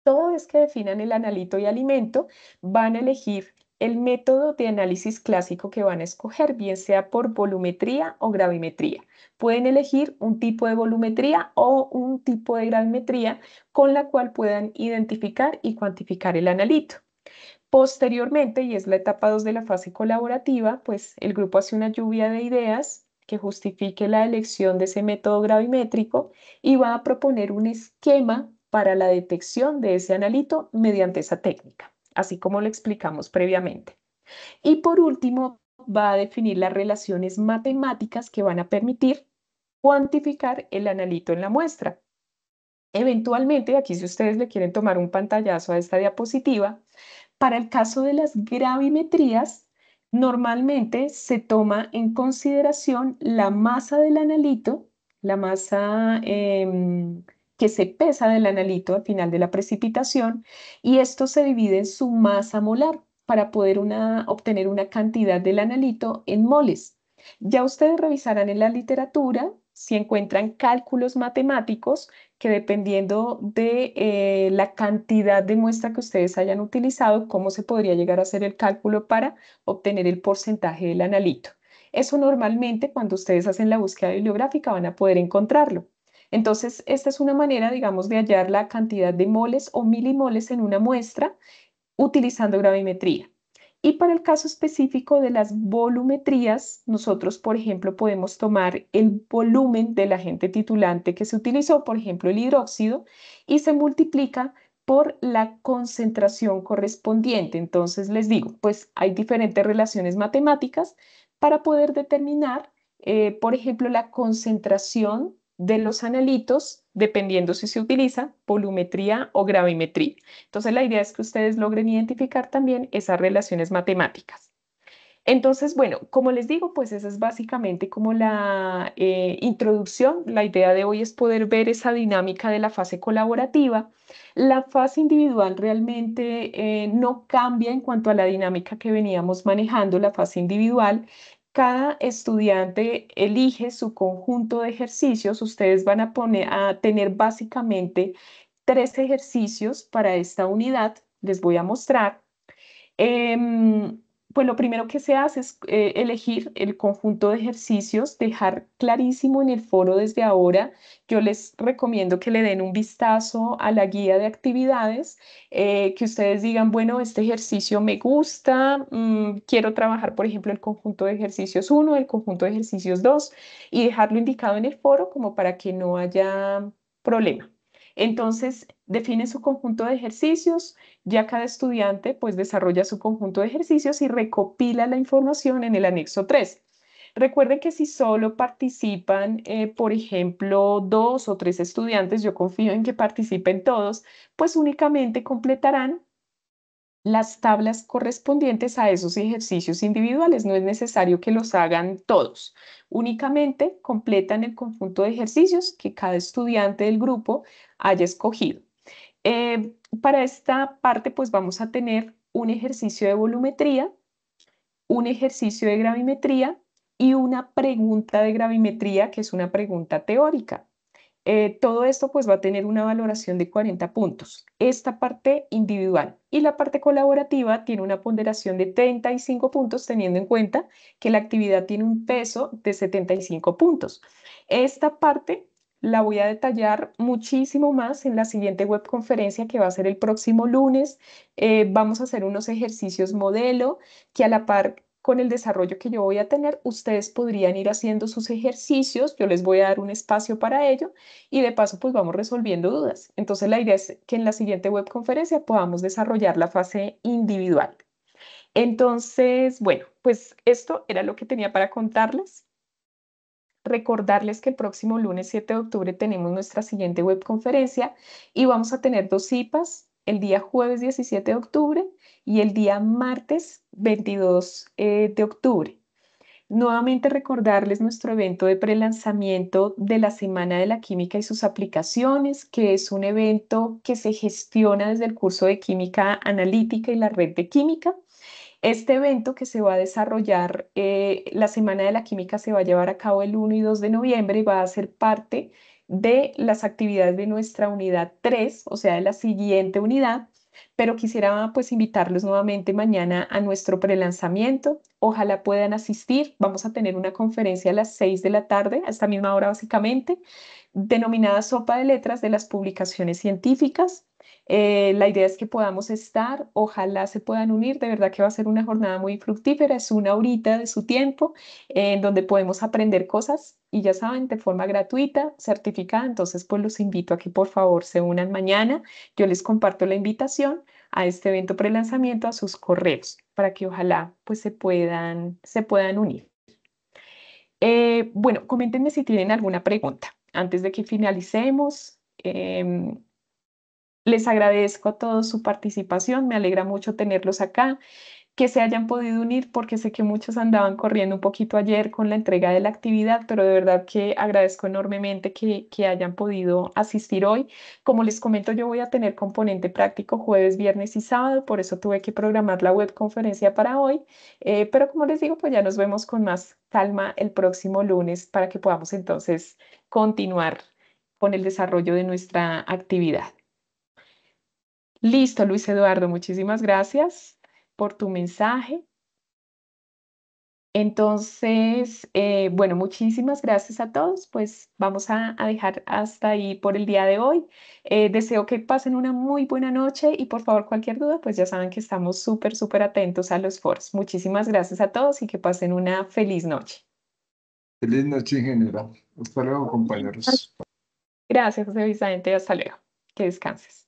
Toda vez que definan el analito y alimento, van a elegir el método de análisis clásico que van a escoger, bien sea por volumetría o gravimetría. Pueden elegir un tipo de volumetría o un tipo de gravimetría con la cual puedan identificar y cuantificar el analito. Posteriormente, y es la etapa 2 de la fase colaborativa, pues el grupo hace una lluvia de ideas que justifique la elección de ese método gravimétrico y va a proponer un esquema para la detección de ese analito mediante esa técnica, así como lo explicamos previamente. Y por último, va a definir las relaciones matemáticas que van a permitir cuantificar el analito en la muestra. Eventualmente, aquí si ustedes le quieren tomar un pantallazo a esta diapositiva, para el caso de las gravimetrías, normalmente se toma en consideración la masa del analito, la masa que se pesa del analito al final de la precipitación, y esto se divide en su masa molar para poder obtener una cantidad del analito en moles. Ya ustedes revisarán en la literatura si encuentran cálculos matemáticos que dependiendo de la cantidad de muestra que ustedes hayan utilizado, cómo se podría llegar a hacer el cálculo para obtener el porcentaje del analito. Eso normalmente cuando ustedes hacen la búsqueda bibliográfica van a poder encontrarlo. Entonces, esta es una manera, digamos, de hallar la cantidad de moles o milimoles en una muestra utilizando gravimetría. Y para el caso específico de las volumetrías, nosotros, por ejemplo, podemos tomar el volumen del agente titulante que se utilizó, por ejemplo, el hidróxido, y se multiplica por la concentración correspondiente. Entonces, les digo, pues hay diferentes relaciones matemáticas para poder determinar, por ejemplo, la concentración de los analitos, dependiendo si se utiliza volumetría o gravimetría. Entonces, la idea es que ustedes logren identificar también esas relaciones matemáticas. Entonces, bueno, como les digo, pues esa es básicamente como la introducción. La idea de hoy es poder ver esa dinámica de la fase colaborativa. La fase individual realmente no cambia en cuanto a la dinámica que veníamos manejando, la fase individual. Cada estudiante elige su conjunto de ejercicios. Ustedes van a tener básicamente 3 ejercicios para esta unidad. Les voy a mostrar. Pues lo primero que se hace es elegir el conjunto de ejercicios, dejar clarísimo en el foro desde ahora. Yo les recomiendo que le den un vistazo a la guía de actividades, que ustedes digan, bueno, este ejercicio me gusta, quiero trabajar, por ejemplo, el conjunto de ejercicios 1, el conjunto de ejercicios 2, y dejarlo indicado en el foro como para que no haya problema. Entonces, define su conjunto de ejercicios. Ya cada estudiante pues desarrolla su conjunto de ejercicios y recopila la información en el anexo 3. Recuerden que si solo participan, por ejemplo, 2 o 3 estudiantes, yo confío en que participen todos, pues únicamente completarán las tablas correspondientes a esos ejercicios individuales. No es necesario que los hagan todos. Únicamente completan el conjunto de ejercicios que cada estudiante del grupo haya escogido. Para esta parte, pues vamos a tener un ejercicio de volumetría, un ejercicio de gravimetría y una pregunta de gravimetría, que es una pregunta teórica. Todo esto pues va a tener una valoración de 40 puntos. Esta parte individual y la parte colaborativa tiene una ponderación de 35 puntos, teniendo en cuenta que la actividad tiene un peso de 75 puntos. Esta parte la voy a detallar muchísimo más en la siguiente webconferencia, que va a ser el próximo lunes. Vamos a hacer unos ejercicios modelo que, a la par con el desarrollo que yo voy a tener, ustedes podrían ir haciendo sus ejercicios. Yo les voy a dar un espacio para ello y de paso pues vamos resolviendo dudas. Entonces la idea es que en la siguiente webconferencia podamos desarrollar la fase individual. Entonces, bueno, pues esto era lo que tenía para contarles. Recordarles que el próximo lunes 7 de octubre tenemos nuestra siguiente webconferencia y vamos a tener dos CIPAs, el día jueves 17 de octubre y el día martes 22 de octubre. Nuevamente recordarles nuestro evento de prelanzamiento de la Semana de la Química y sus aplicaciones, que es un evento que se gestiona desde el curso de Química Analítica y la Red de Química. Este evento, que se va a desarrollar, la Semana de la Química se va a llevar a cabo el 1 y 2 de noviembre y va a ser parte de las actividades de nuestra unidad 3, o sea, de la siguiente unidad. Pero quisiera pues invitarlos nuevamente mañana a nuestro prelanzamiento. Ojalá puedan asistir. Vamos a tener una conferencia a las 6 de la tarde, a esta misma hora básicamente, denominada Sopa de Letras de las Publicaciones Científicas. La idea es que podamos estar, ojalá se puedan unir, de verdad que va a ser una jornada muy fructífera, es una horita de su tiempo en donde podemos aprender cosas y ya saben, de forma gratuita, certificada. Entonces pues los invito a que por favor se unan mañana. Yo les comparto la invitación a este evento prelanzamiento a sus correos para que ojalá pues se puedan unir. Bueno, coméntenme si tienen alguna pregunta antes de que finalicemos. Les agradezco a todos su participación, me alegra mucho tenerlos acá, que se hayan podido unir porque sé que muchos andaban corriendo un poquito ayer con la entrega de la actividad, pero de verdad que agradezco enormemente que hayan podido asistir hoy. Como les comento, yo voy a tener componente práctico jueves, viernes y sábado, por eso tuve que programar la webconferencia para hoy, pero como les digo, pues ya nos vemos con más calma el próximo lunes para que podamos entonces continuar con el desarrollo de nuestra actividad. Listo, Luis Eduardo, muchísimas gracias por tu mensaje. Entonces, bueno, muchísimas gracias a todos. Pues vamos a dejar hasta ahí por el día de hoy. Deseo que pasen una muy buena noche y por favor, cualquier duda, pues ya saben que estamos súper, súper atentos a los foros. Muchísimas gracias a todos y que pasen una feliz noche. Feliz noche, ingeniera. Hasta luego, compañeros. Gracias, José Vicente. Hasta luego. Que descanses.